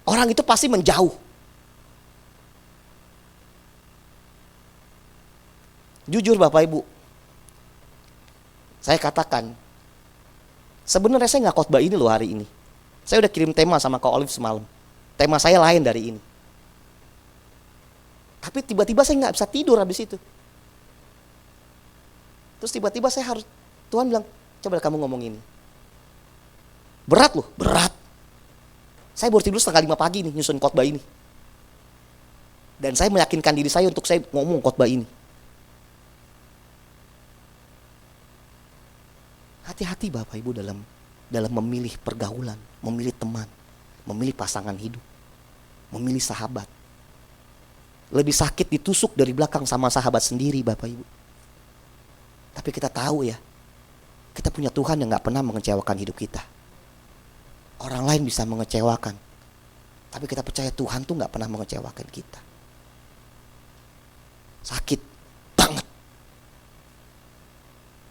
Orang itu pasti menjauh. Jujur Bapak Ibu, saya katakan, sebenarnya saya nggak khotbah ini loh hari ini. Saya udah kirim tema sama Kak Olive semalam. Tema saya lain dari ini. Tapi tiba-tiba saya nggak bisa tidur habis itu. Terus tiba-tiba saya harus, Tuhan bilang, coba kamu ngomong ini. Berat loh, berat. Saya baru tidur 4:30 pagi nih nyusun khotbah ini. Dan saya meyakinkan diri saya untuk saya ngomong khotbah ini. Hati-hati Bapak Ibu dalam memilih pergaulan, memilih teman, memilih pasangan hidup, memilih sahabat. Lebih sakit ditusuk dari belakang sama sahabat sendiri Bapak Ibu. Tapi kita tahu ya, kita punya Tuhan yang gak pernah mengecewakan hidup kita. Orang lain bisa mengecewakan, tapi kita percaya Tuhan tuh gak pernah mengecewakan kita. Sakit banget,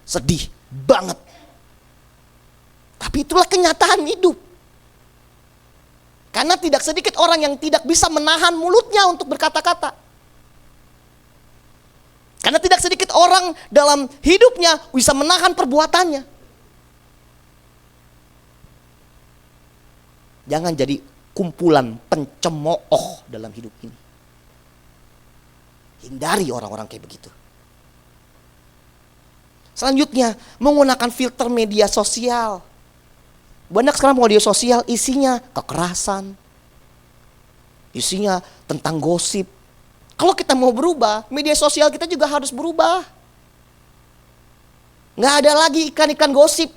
sedih banget. Tapi itulah kenyataan hidup. Karena tidak sedikit orang yang tidak bisa menahan mulutnya untuk berkata-kata. Karena tidak sedikit orang dalam hidupnya bisa menahan perbuatannya. Jangan jadi kumpulan pencemooh dalam hidup ini. Hindari orang-orang kayak begitu. Selanjutnya, menggunakan filter media sosial. Banyak sekarang media sosial isinya kekerasan, isinya tentang gosip. Kalau kita mau berubah, media sosial kita juga harus berubah. Nggak ada lagi ikan-ikan gosip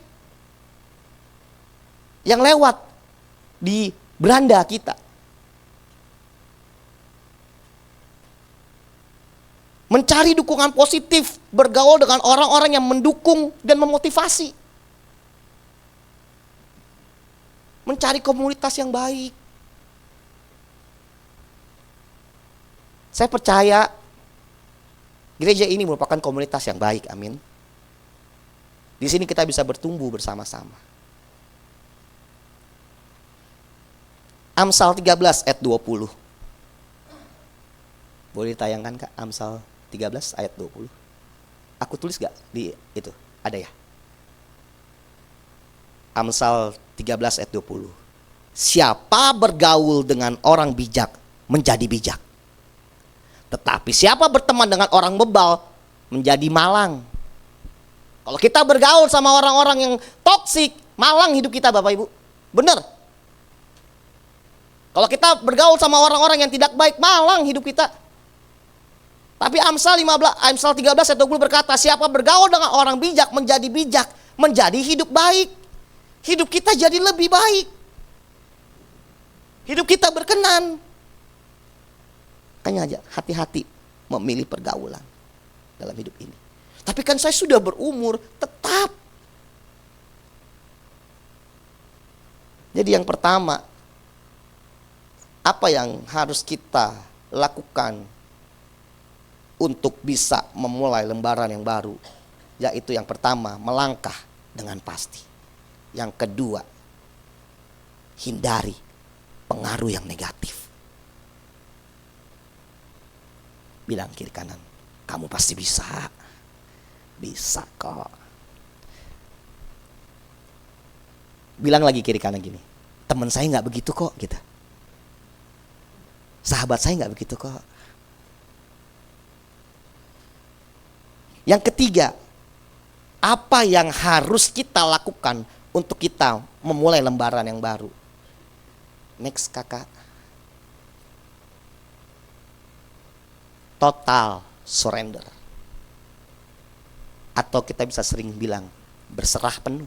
yang lewat di beranda kita. Mencari dukungan positif, bergaul dengan orang-orang yang mendukung dan memotivasi. Mencari komunitas yang baik. Saya percaya gereja ini merupakan komunitas yang baik, amin. Di sini kita bisa bertumbuh bersama-sama. Amsal 13 ayat 20. Boleh ditayangkan Kak, Amsal 13 ayat 20. Aku tulis gak di itu? Ada ya? Amsal 13 ayat 20. Siapa bergaul dengan orang bijak menjadi bijak. Tetapi siapa berteman dengan orang bebal menjadi malang. Kalau kita bergaul sama orang-orang yang toksik, malang hidup kita Bapak Ibu. Benar. Kalau kita bergaul sama orang-orang yang tidak baik, malang hidup kita. Tapi Amsal 13 ayat 20 berkata, siapa bergaul dengan orang bijak, menjadi hidup baik. Hidup kita jadi lebih baik. Hidup kita berkenan. Makanya aja hati-hati memilih pergaulan dalam hidup ini. Tapi kan saya sudah berumur, tetap. Jadi yang pertama, apa yang harus kita lakukan untuk bisa memulai lembaran yang baru? Yaitu yang pertama, melangkah dengan pasti. Yang kedua, hindari pengaruh yang negatif. Bilang kiri kanan, kamu pasti bisa. Bisa kok. Bilang lagi kiri kanan gini, teman saya nggak begitu kok gitu. Sahabat saya nggak begitu kok. Yang ketiga, apa yang harus kita lakukan untuk kita memulai lembaran yang baru? Next kakak. Total surrender. Atau kita bisa sering bilang berserah penuh.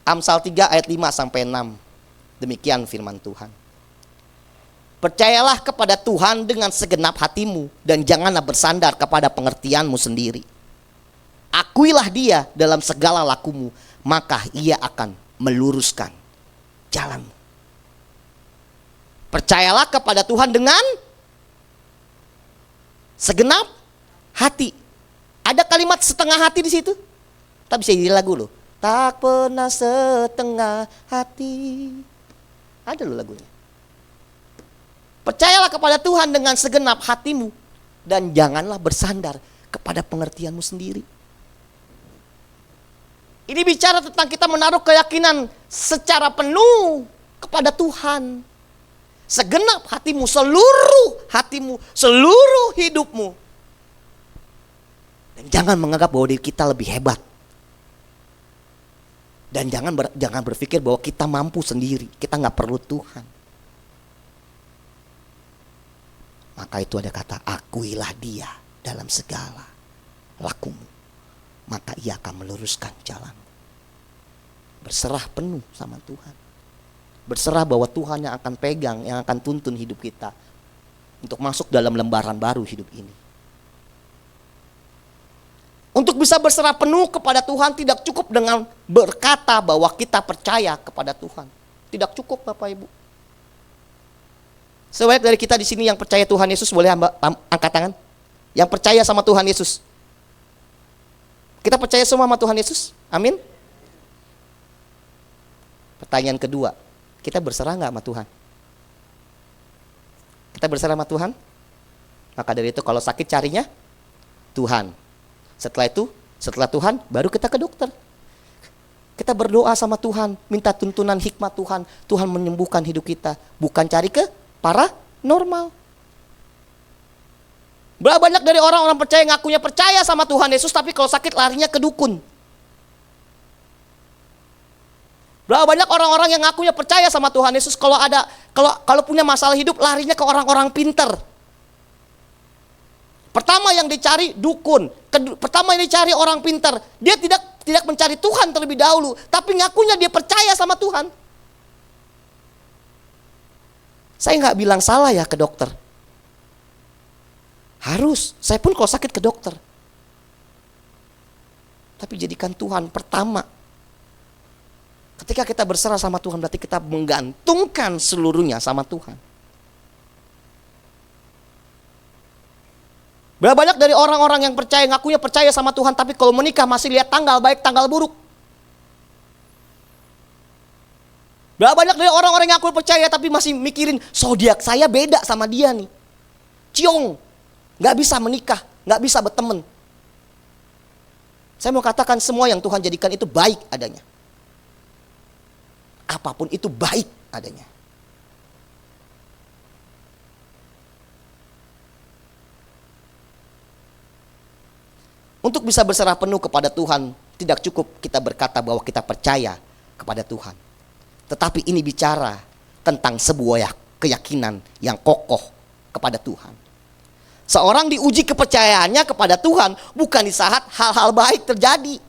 Amsal 3 ayat 5 sampai 6. Demikian firman Tuhan. Percayalah kepada Tuhan dengan segenap hatimu dan janganlah bersandar kepada pengertianmu sendiri. Akuilah Dia dalam segala lakumu, maka Ia akan meluruskan jalanmu. Percayalah kepada Tuhan dengan segenap hati. Ada kalimat setengah hati di situ. Tapi bisa jadi lagu loh. Tak pernah setengah hati. Ada loh lagunya. Percayalah kepada Tuhan dengan segenap hatimu dan janganlah bersandar kepada pengertianmu sendiri. Ini bicara tentang kita menaruh keyakinan secara penuh kepada Tuhan. Segenap hatimu, seluruh hidupmu. Dan jangan menganggap bahwa diri kita lebih hebat. Dan jangan berpikir bahwa kita mampu sendiri, kita nggak perlu Tuhan. Maka itu ada kata, akuilah Dia dalam segala lakumu, maka Ia akan meluruskan jalan. Berserah penuh sama Tuhan. Berserah bahwa Tuhan yang akan pegang, yang akan tuntun hidup kita untuk masuk dalam lembaran baru hidup ini. Untuk bisa berserah penuh kepada Tuhan tidak cukup dengan berkata bahwa kita percaya kepada Tuhan. Tidak cukup Bapak Ibu. Sebanyak dari kita di sini yang percaya Tuhan Yesus, boleh angkat tangan. Yang percaya sama Tuhan Yesus. Kita percaya semua sama Tuhan Yesus? Amin. Pertanyaan kedua, kita berserah nggak sama Tuhan? Kita berserah sama Tuhan? Maka dari itu kalau sakit carinya Tuhan. Setelah Tuhan baru kita ke dokter. Kita berdoa sama Tuhan, minta tuntunan hikmat Tuhan. Tuhan menyembuhkan hidup kita, bukan cari ke paranormal. Berapa banyak dari orang-orang percaya ngakunya percaya sama Tuhan Yesus, tapi kalau sakit larinya ke dukun. Berapa banyak orang-orang yang ngakunya percaya sama Tuhan Yesus, kalau punya masalah hidup larinya ke orang-orang pinter. Pertama yang dicari dukun, pertama yang dicari orang pintar. Dia tidak mencari Tuhan terlebih dahulu, tapi ngakunya dia percaya sama Tuhan. Saya nggak bilang salah ya ke dokter. Harus, saya pun kalau sakit ke dokter. Tapi jadikan Tuhan pertama. Ketika kita berserah sama Tuhan, berarti kita menggantungkan seluruhnya sama Tuhan. Berapa banyak dari orang-orang yang percaya, ngakunya percaya sama Tuhan, tapi kalau menikah masih lihat tanggal baik, tanggal buruk. Berapa banyak dari orang-orang yang ngaku percaya, tapi masih mikirin, zodiak saya beda sama dia nih. Ciong, gak bisa menikah, gak bisa berteman. Saya mau katakan semua yang Tuhan jadikan itu baik adanya. Apapun itu baik adanya. Untuk bisa berserah penuh kepada Tuhan, tidak cukup kita berkata bahwa kita percaya kepada Tuhan. Tetapi ini bicara tentang sebuah keyakinan yang kokoh kepada Tuhan. Seorang diuji kepercayaannya kepada Tuhan bukan di saat hal-hal baik terjadi.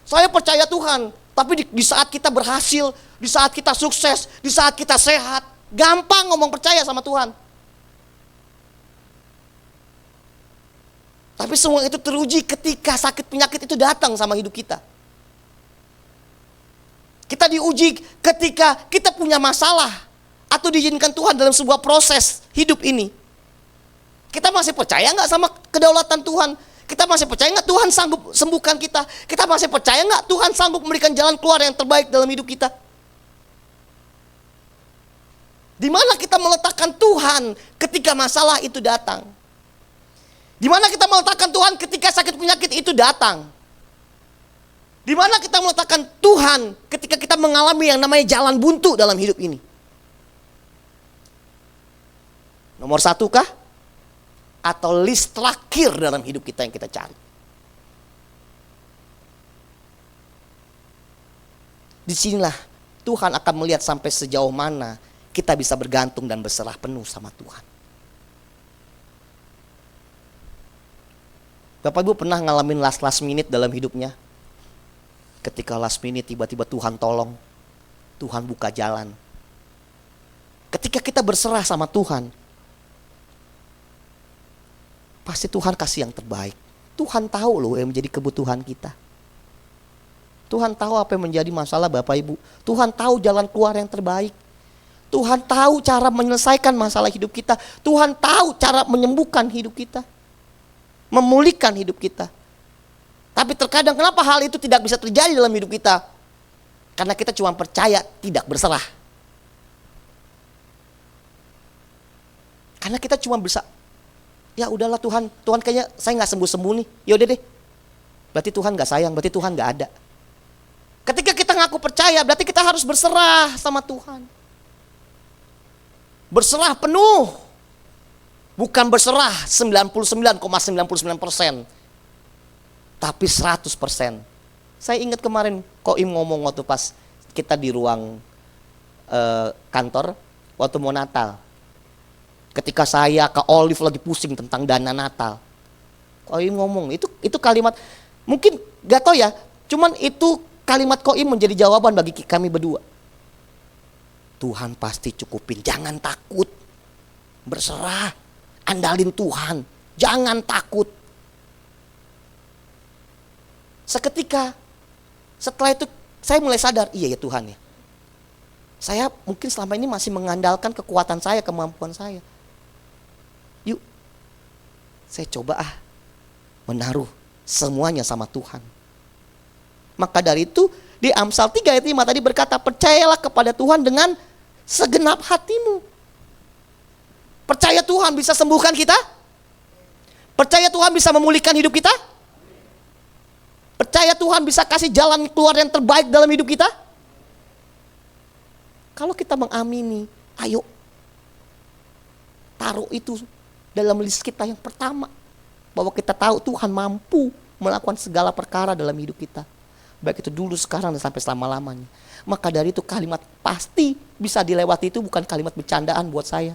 Saya percaya Tuhan, tapi di saat kita berhasil, di saat kita sukses, di saat kita sehat, gampang ngomong percaya sama Tuhan. Tapi semua itu teruji ketika sakit penyakit itu datang sama hidup kita. Kita diuji ketika kita punya masalah atau diizinkan Tuhan dalam sebuah proses hidup ini. Kita masih percaya nggak sama kedaulatan Tuhan? Kita masih percaya nggak Tuhan sanggup sembuhkan kita? Kita masih percaya nggak Tuhan sanggup memberikan jalan keluar yang terbaik dalam hidup kita? Di mana kita meletakkan Tuhan ketika masalah itu datang? Di mana kita meletakkan Tuhan ketika sakit penyakit itu datang? Di mana kita meletakkan Tuhan ketika kita mengalami yang namanya jalan buntu dalam hidup ini? Nomor satu kah? Atau list terakhir dalam hidup kita yang kita cari? Disinilah Tuhan akan melihat sampai sejauh mana kita bisa bergantung dan berserah penuh sama Tuhan. Bapak Ibu pernah ngalamin last minute dalam hidupnya? Ketika last minute tiba-tiba Tuhan tolong, Tuhan buka jalan. Ketika kita berserah sama Tuhan, pasti Tuhan kasih yang terbaik. Tuhan tahu loh yang menjadi kebutuhan kita. Tuhan tahu apa yang menjadi masalah Bapak Ibu. Tuhan tahu jalan keluar yang terbaik. Tuhan tahu cara menyelesaikan masalah hidup kita. Tuhan tahu cara menyembuhkan hidup kita. Memulihkan hidup kita. Tapi terkadang kenapa hal itu tidak bisa terjadi dalam hidup kita? Karena kita cuma percaya, tidak berserah. Karena kita cuma bisa, ya udahlah Tuhan kayaknya saya nggak sembuh-sembuh nih. Ya udah deh. Berarti Tuhan nggak sayang, berarti Tuhan nggak ada. Ketika kita ngaku percaya, berarti kita harus berserah sama Tuhan. Berserah penuh. Bukan berserah 99,99%. Tapi 100%. Saya ingat kemarin Koim ngomong waktu pas kita di ruang kantor waktu mau Natal. Ketika saya ke Olive lagi pusing tentang dana Natal. Koim ngomong, itu kalimat mungkin gak tahu ya, cuman itu kalimat Koim menjadi jawaban bagi kami berdua. Tuhan pasti cukupin, jangan takut. Berserah, andalin Tuhan, jangan takut. Seketika setelah itu saya mulai sadar, iya ya Tuhan ya. Saya mungkin selama ini masih mengandalkan kekuatan saya, kemampuan saya. Yuk, saya coba menaruh semuanya sama Tuhan. Maka dari itu di Amsal 3 ayat 5 tadi berkata, percayalah kepada Tuhan dengan segenap hatimu. Percaya Tuhan bisa sembuhkan kita? Percaya Tuhan bisa memulihkan hidup kita? Percaya Tuhan bisa kasih jalan keluar yang terbaik dalam hidup kita? Kalau kita mengamini, ayo taruh itu dalam list kita yang pertama. Bahwa kita tahu Tuhan mampu melakukan segala perkara dalam hidup kita. Baik itu dulu, sekarang, dan sampai selama-lamanya. Maka dari itu kalimat pasti bisa dilewati itu bukan kalimat bercandaan buat saya.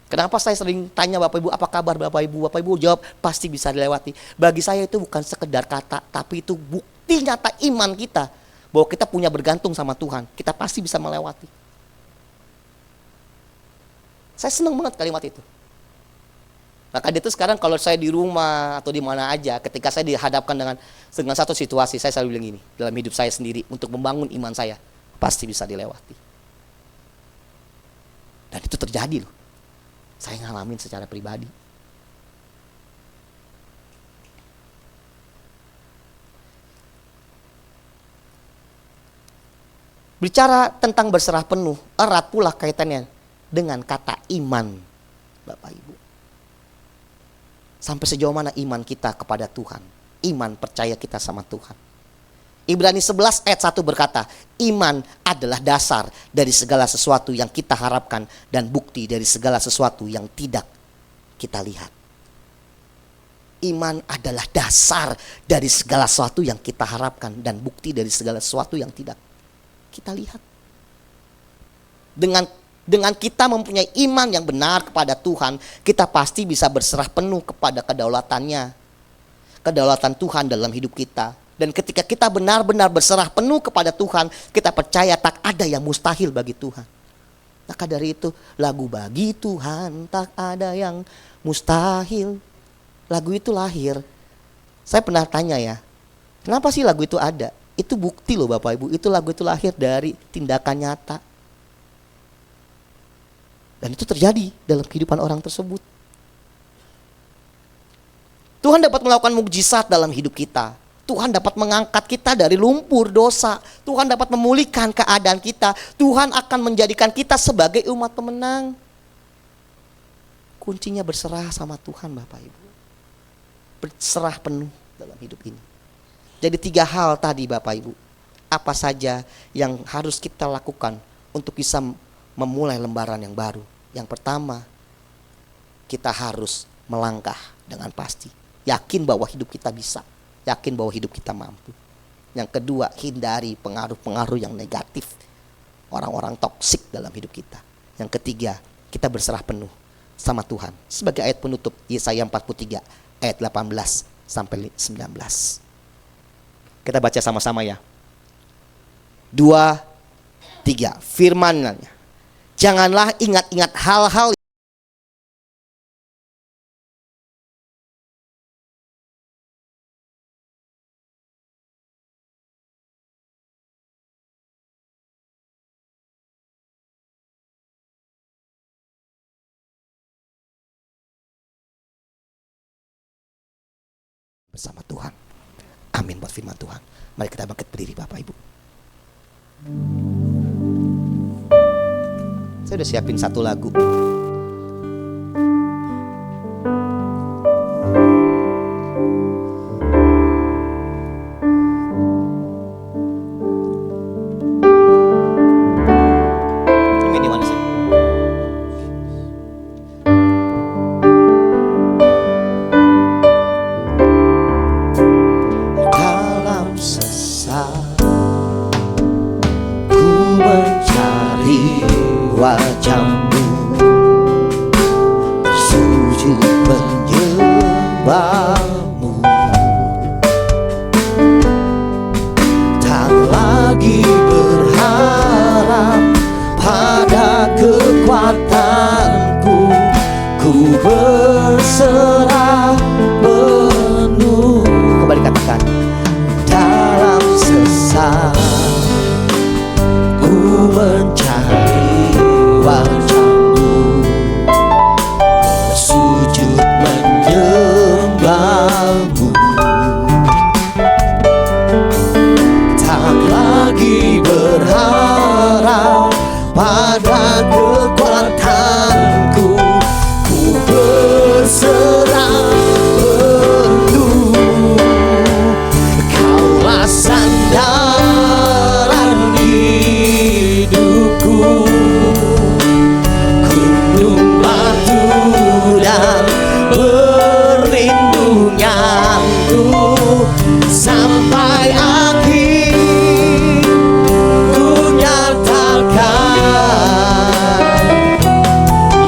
Kenapa saya sering tanya Bapak Ibu, apa kabar Bapak Ibu? Bapak Ibu jawab pasti bisa dilewati. Bagi saya itu bukan sekedar kata, tapi itu bukti nyata iman kita. Bahwa kita punya bergantung sama Tuhan. Kita pasti bisa melewati. Saya senang banget kalimat itu. Maka itu sekarang kalau saya di rumah atau di mana aja, ketika saya dihadapkan dengan satu situasi, saya selalu bilang gini, dalam hidup saya sendiri, untuk membangun iman saya, pasti bisa dilewati. Dan itu terjadi loh. Saya ngalamin secara pribadi. Bicara tentang berserah penuh, erat pula kaitannya dengan kata iman, Bapak Ibu. Sampai sejauh mana iman kita kepada Tuhan, iman percaya kita sama Tuhan. Ibrani 11 ayat 1 berkata, iman adalah dasar dari segala sesuatu yang kita harapkan dan bukti dari segala sesuatu yang tidak kita lihat. Iman adalah dasar dari segala sesuatu yang kita harapkan dan bukti dari segala sesuatu yang tidak kita lihat. Dengan kita mempunyai iman yang benar kepada Tuhan, kita pasti bisa berserah penuh kepada kedaulatannya. Kedaulatan Tuhan dalam hidup kita. Dan ketika kita benar-benar berserah penuh kepada Tuhan, kita percaya tak ada yang mustahil bagi Tuhan. Maka dari itu, lagu bagi Tuhan tak ada yang mustahil. Lagu itu lahir. Saya pernah tanya ya, kenapa sih lagu itu ada? Itu bukti loh Bapak Ibu, itu lagu itu lahir dari tindakan nyata. Dan itu terjadi dalam kehidupan orang tersebut. Tuhan dapat melakukan mukjizat dalam hidup kita. Tuhan dapat mengangkat kita dari lumpur dosa. Tuhan dapat memulihkan keadaan kita. Tuhan akan menjadikan kita sebagai umat pemenang. Kuncinya berserah sama Tuhan, Bapak Ibu. Berserah penuh dalam hidup ini. Jadi 3 hal tadi, Bapak Ibu. Apa saja yang harus kita lakukan untuk bisa memulai lembaran yang baru? Yang pertama, kita harus melangkah dengan pasti. Yakin bahwa hidup kita bisa. Yakin bahwa hidup kita mampu. Yang kedua, hindari pengaruh-pengaruh yang negatif. Orang-orang toksik dalam hidup kita. Yang ketiga, kita berserah penuh sama Tuhan. Sebagai ayat penutup, Yesaya 43 ayat 18 sampai 19. Kita baca sama-sama ya. 2, 3. Firman-Nya. Janganlah ingat-ingat hal-hal bersama Tuhan. Amin buat firman Tuhan. Mari kita bangkit berdiri, Bapak Ibu. Saya udah siapin satu lagu. Ini mana sih? Dalam sesat ku mencari wajah-Mu, sujud menyembah-Mu, tak lagi berharap pada kekuatanku, ku berserah penuh. Kembali katakan, dalam sesat ku mencari wajah-Mu, sujud menyembah-Mu, tak lagi berharap pada kekuatanku, ku berserah penuh. Kaulah sandaran hidupku, gunung batu dan perlindunganku, sampai akhir ku nyatakan,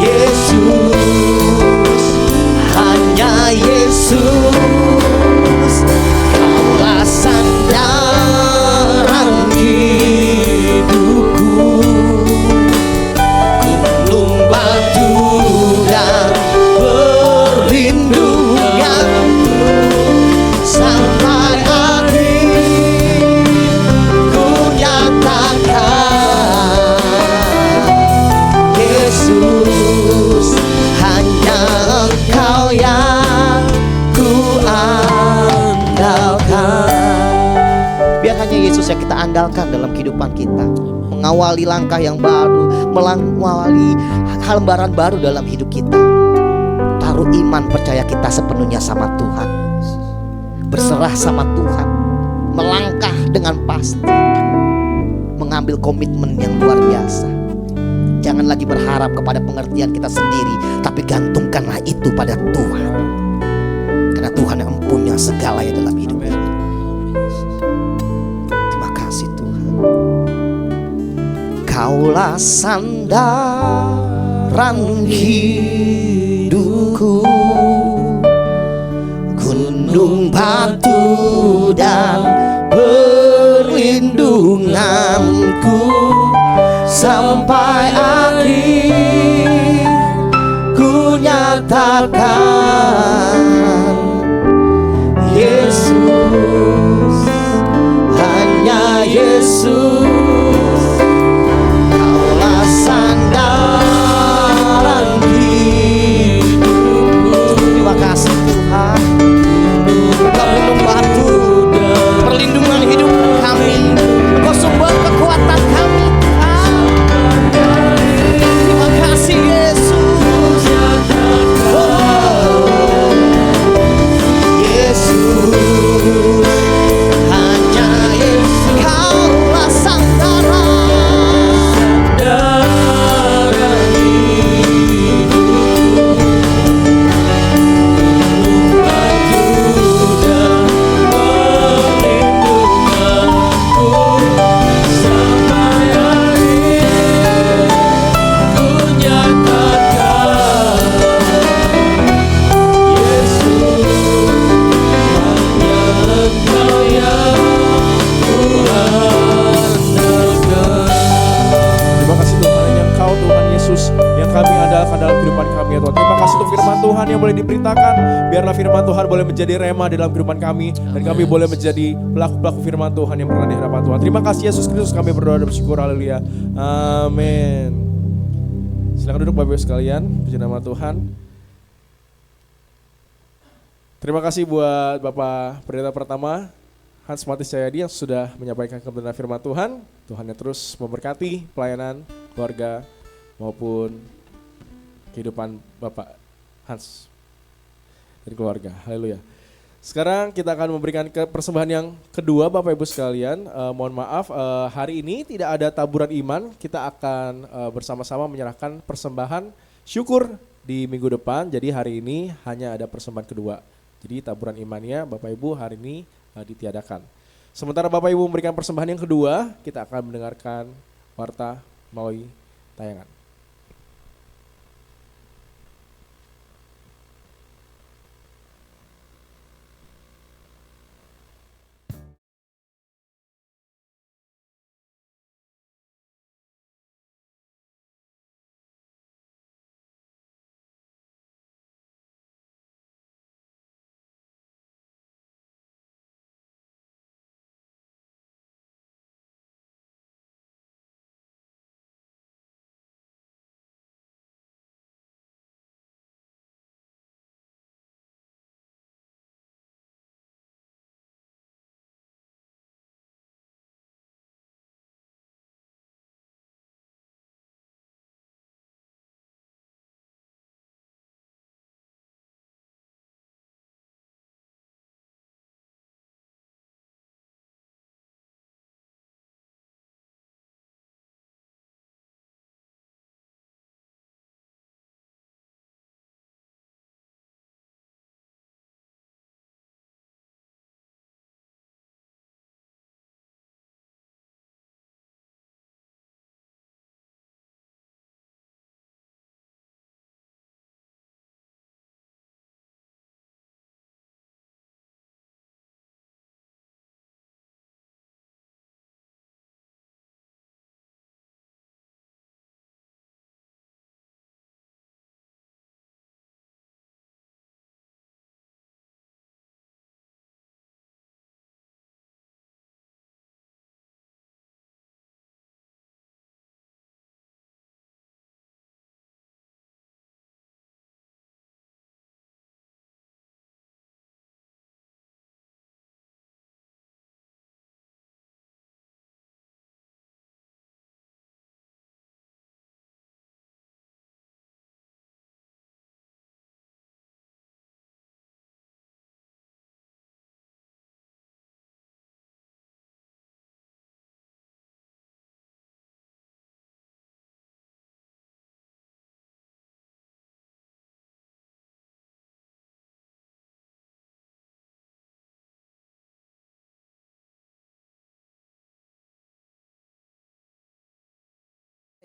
Yesus, hanya Yesus, Kaulah sandaran hidupku, gunung batu dan perlindunganku, sampai akhir ku nyatakan, Yesus, hanya Engkau yang ku andalkan. Biar hanya Yesus yang kita andalkan dalam kehidupan kita, mengawali langkah yang baru, mengawali lembaran baru dalam hidup kita. Taruh iman percaya kita sepenuhnya sama Tuhan, berserah sama Tuhan, melangkah dengan pasti, mengambil komitmen yang luar biasa. Jangan lagi berharap kepada pengertian kita sendiri, tapi gantungkanlah itu pada Tuhan, karena Tuhan yang mempunyai segalanya dalam hidup kita. Terima kasih Tuhan. Kaulah sandaran hidupku, gunung batu dan perlindunganku, sampai akhir ku nyatakan, Yesus, hanya Yesus, Kaulah sandaran hidupku. Terima kasih Tuhan. Gunung batu Biarlah firman Tuhan boleh menjadi rema dalam kehidupan kami. Dan kami boleh menjadi pelaku-pelaku firman Tuhan yang berada di hadapan Tuhan. Terima kasih Yesus Kristus, kami berdoa dan bersyukur. Haleluya. Amin. Silakan duduk Bapak Ibu sekalian. Puji nama Tuhan. Terima kasih buat Bapak Pendeta pertama Hans Matius Cahyadi yang sudah menyampaikan kebenaran firman Tuhan. Tuhan yang terus memberkati pelayanan, keluarga, maupun kehidupan Bapak Hans dan keluarga. Haleluya. Sekarang kita akan memberikan persembahan yang kedua Bapak Ibu sekalian. Mohon maaf, hari ini tidak ada taburan iman. Kita akan bersama-sama menyerahkan persembahan syukur di minggu depan. Jadi hari ini hanya ada persembahan kedua. Jadi taburan imannya Bapak Ibu hari ini ditiadakan. Sementara Bapak Ibu memberikan persembahan yang kedua, kita akan mendengarkan warta melalui tayangan.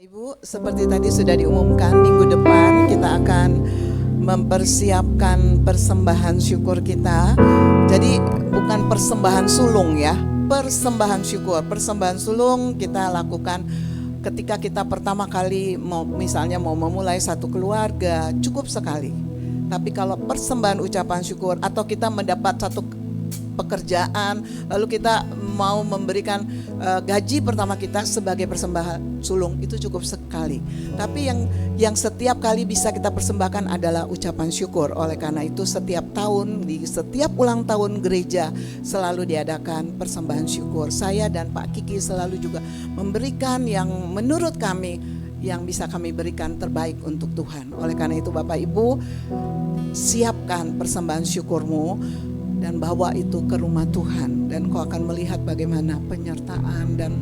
Ibu, seperti tadi sudah diumumkan, minggu depan kita akan mempersiapkan persembahan syukur kita. Jadi bukan persembahan sulung ya, persembahan syukur. Persembahan sulung kita lakukan ketika kita pertama kali misalnya mau memulai satu keluarga, cukup sekali. Tapi kalau persembahan ucapan syukur atau kita mendapat satu pekerjaan, lalu kita mau memberikan gaji pertama kita sebagai persembahan sulung, itu cukup sekali. Tapi yang setiap kali bisa kita persembahkan adalah ucapan syukur. Oleh karena itu setiap tahun, di setiap ulang tahun gereja selalu diadakan persembahan syukur. Saya dan Pak Kiki selalu juga memberikan yang menurut kami yang bisa kami berikan terbaik untuk Tuhan. Oleh karena itu Bapak Ibu, siapkan persembahan syukurmu dan bawa itu ke rumah Tuhan, dan kau akan melihat bagaimana penyertaan dan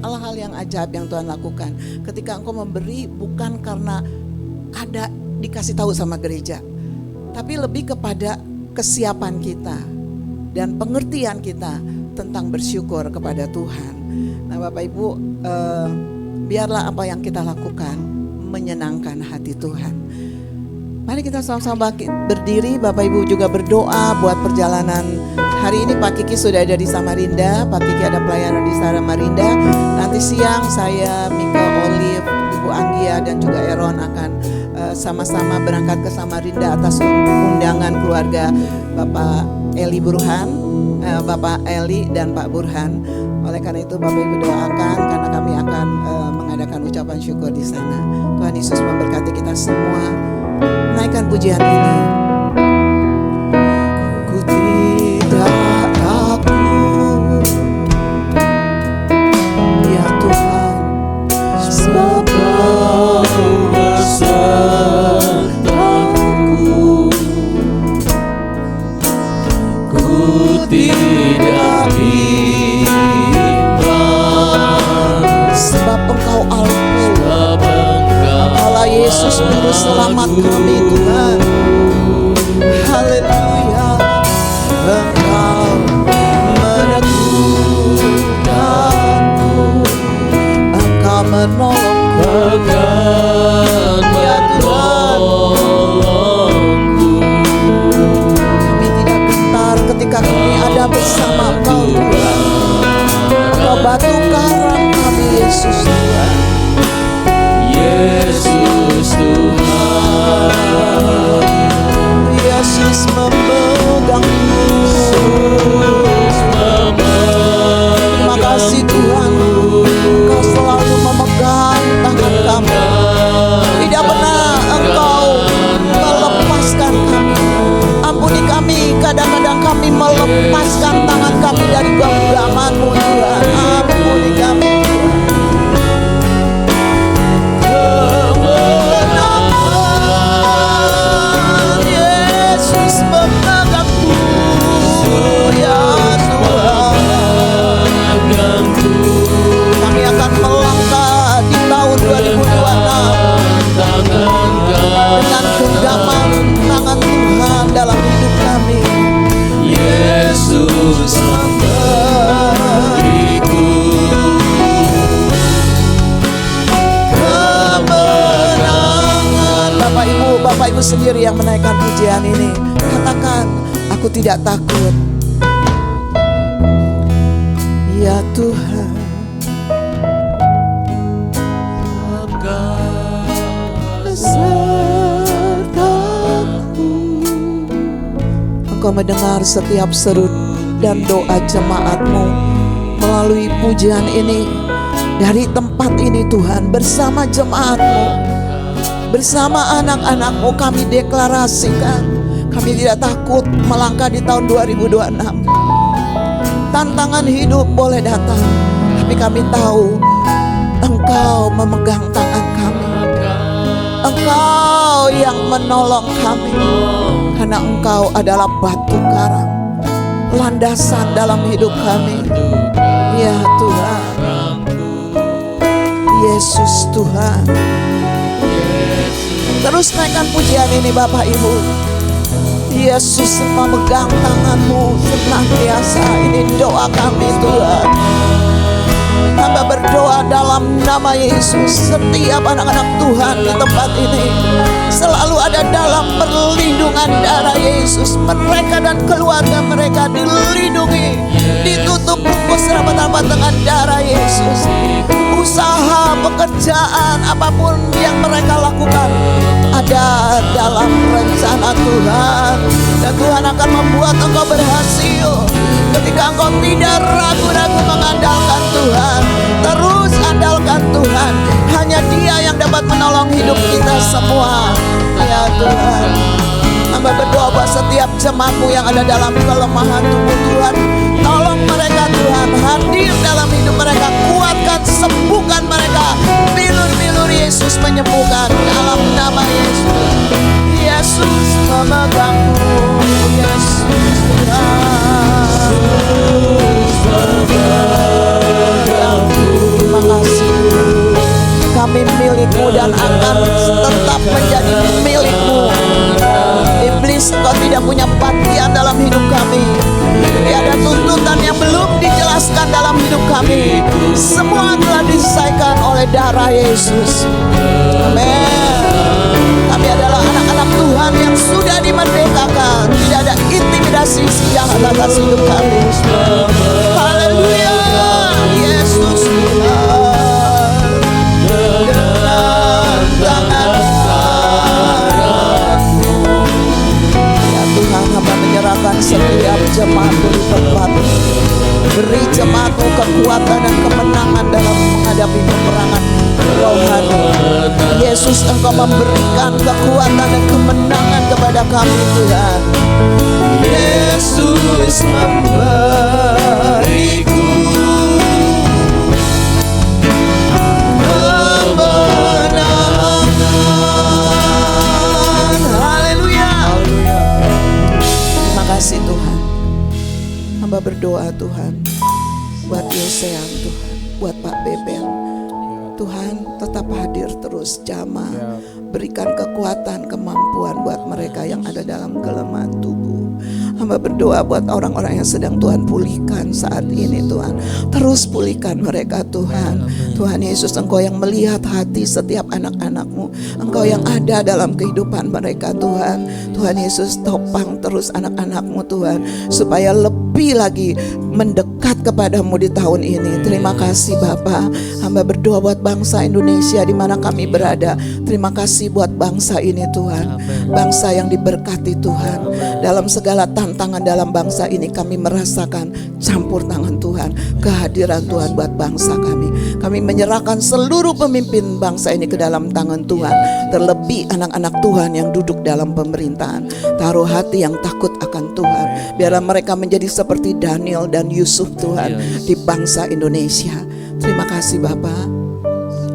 hal-hal yang ajaib yang Tuhan lakukan. Ketika engkau memberi bukan karena ada dikasih tahu sama gereja, tapi lebih kepada kesiapan kita dan pengertian kita tentang bersyukur kepada Tuhan. Nah Bapak Ibu, biarlah apa yang kita lakukan menyenangkan hati Tuhan. Mari kita sama-sama berdiri, Bapak Ibu juga berdoa buat perjalanan hari ini. Pak Kiki sudah ada di Samarinda, Pak Kiki ada pelayanan di Samarinda. Nanti siang saya, Mika, Olive, Ibu Anggia dan juga Eron akan sama-sama berangkat ke Samarinda atas undangan keluarga Bapak Eli Burhan, Bapak Eli dan Pak Burhan. Oleh karena itu Bapak Ibu doakan karena kami akan mengadakan ucapan syukur di sana. Tuhan Yesus memberkati kita semua. Naikkan pujian ini. Ku tidak takut, ya Tuhan, sebab Kau besertaku. Ku tidak bimbang, sebab Engkau Allah, sebab Engkau Allah Yesus Juru Selamat kami Tuhan. Haleluya. Engkau meneguhkanku, Engkau menolongku, akan menolongku. kami tidak gentar ketika kami ada bersama Engkau Tuhan. Engkau batu karang kami Yesus Tuhan. Yesus Tuhan, Yesus memegangku. Terima kasih Tuhan, Engkau selalu memegang tangan kami. Tidak pernah Engkau melepaskan kami. Ampuni kami, kadang-kadang kami melepaskan tangan kami dari genggaman-Mu Tuhan. Ampuni kami Tuhan. Yesus memegangku, ya Tuhan. Kami akan melangkah di tahun 2026 dengan genggaman tangan Tuhan dalam hidup kami. Yesus memberiku kemenangan. Bapak Ibu sendiri yang menaikkan pujian ini, katakan, aku tidak takut, ya Tuhan. Besertaku. Engkau mendengar setiap seru dan doa jemaat-Mu melalui pujian ini. Dari tempat ini Tuhan, bersama jemaat-Mu, bersama anak-anak-Mu, kami deklarasikan kami tidak takut melangkah di tahun 2026. Tantangan hidup boleh datang, tapi kami tahu Engkau memegang tangan kami. Engkau yang menolong kami, karena Engkau adalah batu karang, landasan dalam hidup kami. Ya Tuhan, Yesus Tuhan. Terus naikkan pujian ini Bapak Ibu. Yesus memegang tangan-Mu senantiasa. Ini doa kami Tuhan. Hamba berdoa dalam nama Yesus, setiap anak-anak Tuhan di tempat ini selalu ada dalam perlindungan darah Yesus. Mereka dan keluarga mereka dilindungi, ditutup bungkus rapat-rapat dengan darah Yesus. Usaha, pekerjaan, apapun yang mereka lakukan ada dalam rencana Tuhan. Dan Tuhan akan membuat engkau berhasil ketika engkau tidak ragu-ragu mengandalkan Tuhan. Terus andalkan Tuhan. Hanya Dia yang dapat menolong hidup kita semua. Ya Tuhan, hamba berdoa buat setiap jemaat-Mu yang ada dalam kelemahan tubuh Tuhan. Tolong mereka Tuhan, hadir dalam hidup mereka. Kuatkan, sembuhkan mereka. Bilur-bilur Yesus menyembuhkan dalam nama Yesus. Yesus memegangku, Yesus Tuhan. Terima kasih. Kami milik-Mu dan akan tetap menjadi milik-Mu. Iblis, Engkau tidak punya bagian dalam hidup kami. Tiada tuntutan yang belum dijelaskan dalam hidup kami. Semua telah diselesaikan oleh darah Yesus. Amin. Kami adalah anak-anak Tuhan yang sudah dimerdekakan. Tidak ada intimidasi jahat atas hidup kami. Haleluya. Yesus Tuhan. Dengan tangan menyerahkan setiap jemaatmu di tempat ini. Beri jemaatmu kekuatan dan kemenangan dalam menghadapi peperangan rohani. Yesus, Engkau memberikan kekuatan dan kemenangan kepada kami Tuhan. Yesus memberiku kemenangan. Haleluya. Terima kasih Tuhan. Hamba berdoa Tuhan buat Yosean Tuhan, buat Pak Beben. Tuhan tetap hadir terus jamah. Berikan kekuatan, kemampuan buat mereka yang ada dalam kelemahan tubuh. Hamba berdoa buat orang-orang yang sedang Tuhan pulihkan saat ini Tuhan. Terus pulihkan mereka Tuhan. Tuhan Yesus, Engkau yang melihat hati setiap anak-anak-Mu. Engkau yang ada dalam kehidupan mereka Tuhan. Tuhan Yesus, topang terus anak-anak-Mu Tuhan, supaya lebih lagi mendekat kepadamu di tahun ini. Terima kasih Bapa. Hamba berdoa buat bangsa Indonesia di mana kami berada. Terima kasih buat bangsa ini Tuhan. Bangsa yang diberkati Tuhan. Dalam segala tantangan dalam bangsa ini kami merasakan campur tangan Tuhan, kehadiran Tuhan buat bangsa kami. Kami menyerahkan seluruh pemimpin bangsa ini ke dalam tangan Tuhan. Terlebih anak-anak Tuhan yang duduk dalam pemerintahan. Taruh hati yang takut akan Tuhan. Biarlah mereka menjadi seperti Daniel dan Yusuf Tuhan di bangsa Indonesia. Terima kasih Bapa.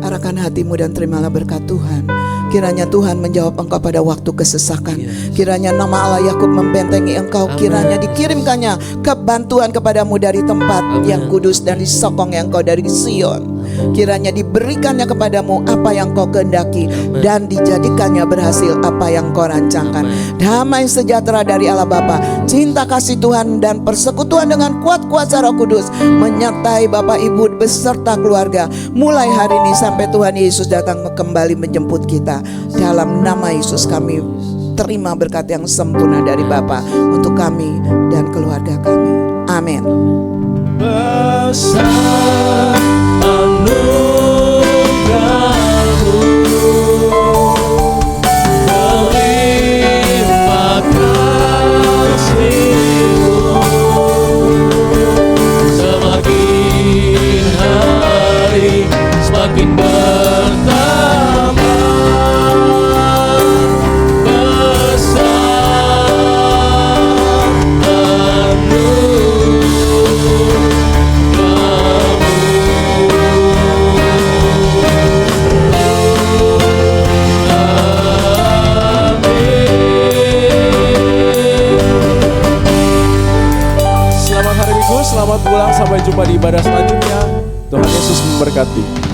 Arahkan hatimu dan terimalah berkat Tuhan. Kiranya Tuhan menjawab engkau pada waktu kesesakan. Kiranya nama Allah Yakub membentengi engkau. Kiranya dikirimkannya kebantuan kepadamu dari tempat yang kudus dan disokong yang engkau dari Sion. Kiranya diberikannya kepadamu apa yang kau kehendaki dan dijadikannya berhasil apa yang kau rancangkan. Damai sejahtera dari Allah Bapa, cinta kasih Tuhan dan persekutuan dengan kuat kuasa Roh Kudus menyertai Bapak Ibu beserta keluarga mulai hari ini sampai Tuhan Yesus datang kembali menjemput kita. Dalam nama Yesus kami terima berkat yang sempurna dari Bapa untuk kami dan keluarga kami. Amin. Besar anugerah-Mu, melimpah kasih-Mu, semakin hari semakin bertambah besar Selamat hari Minggu, selamat pulang, sampai jumpa di ibadah selanjutnya. Tuhan Yesus memberkati.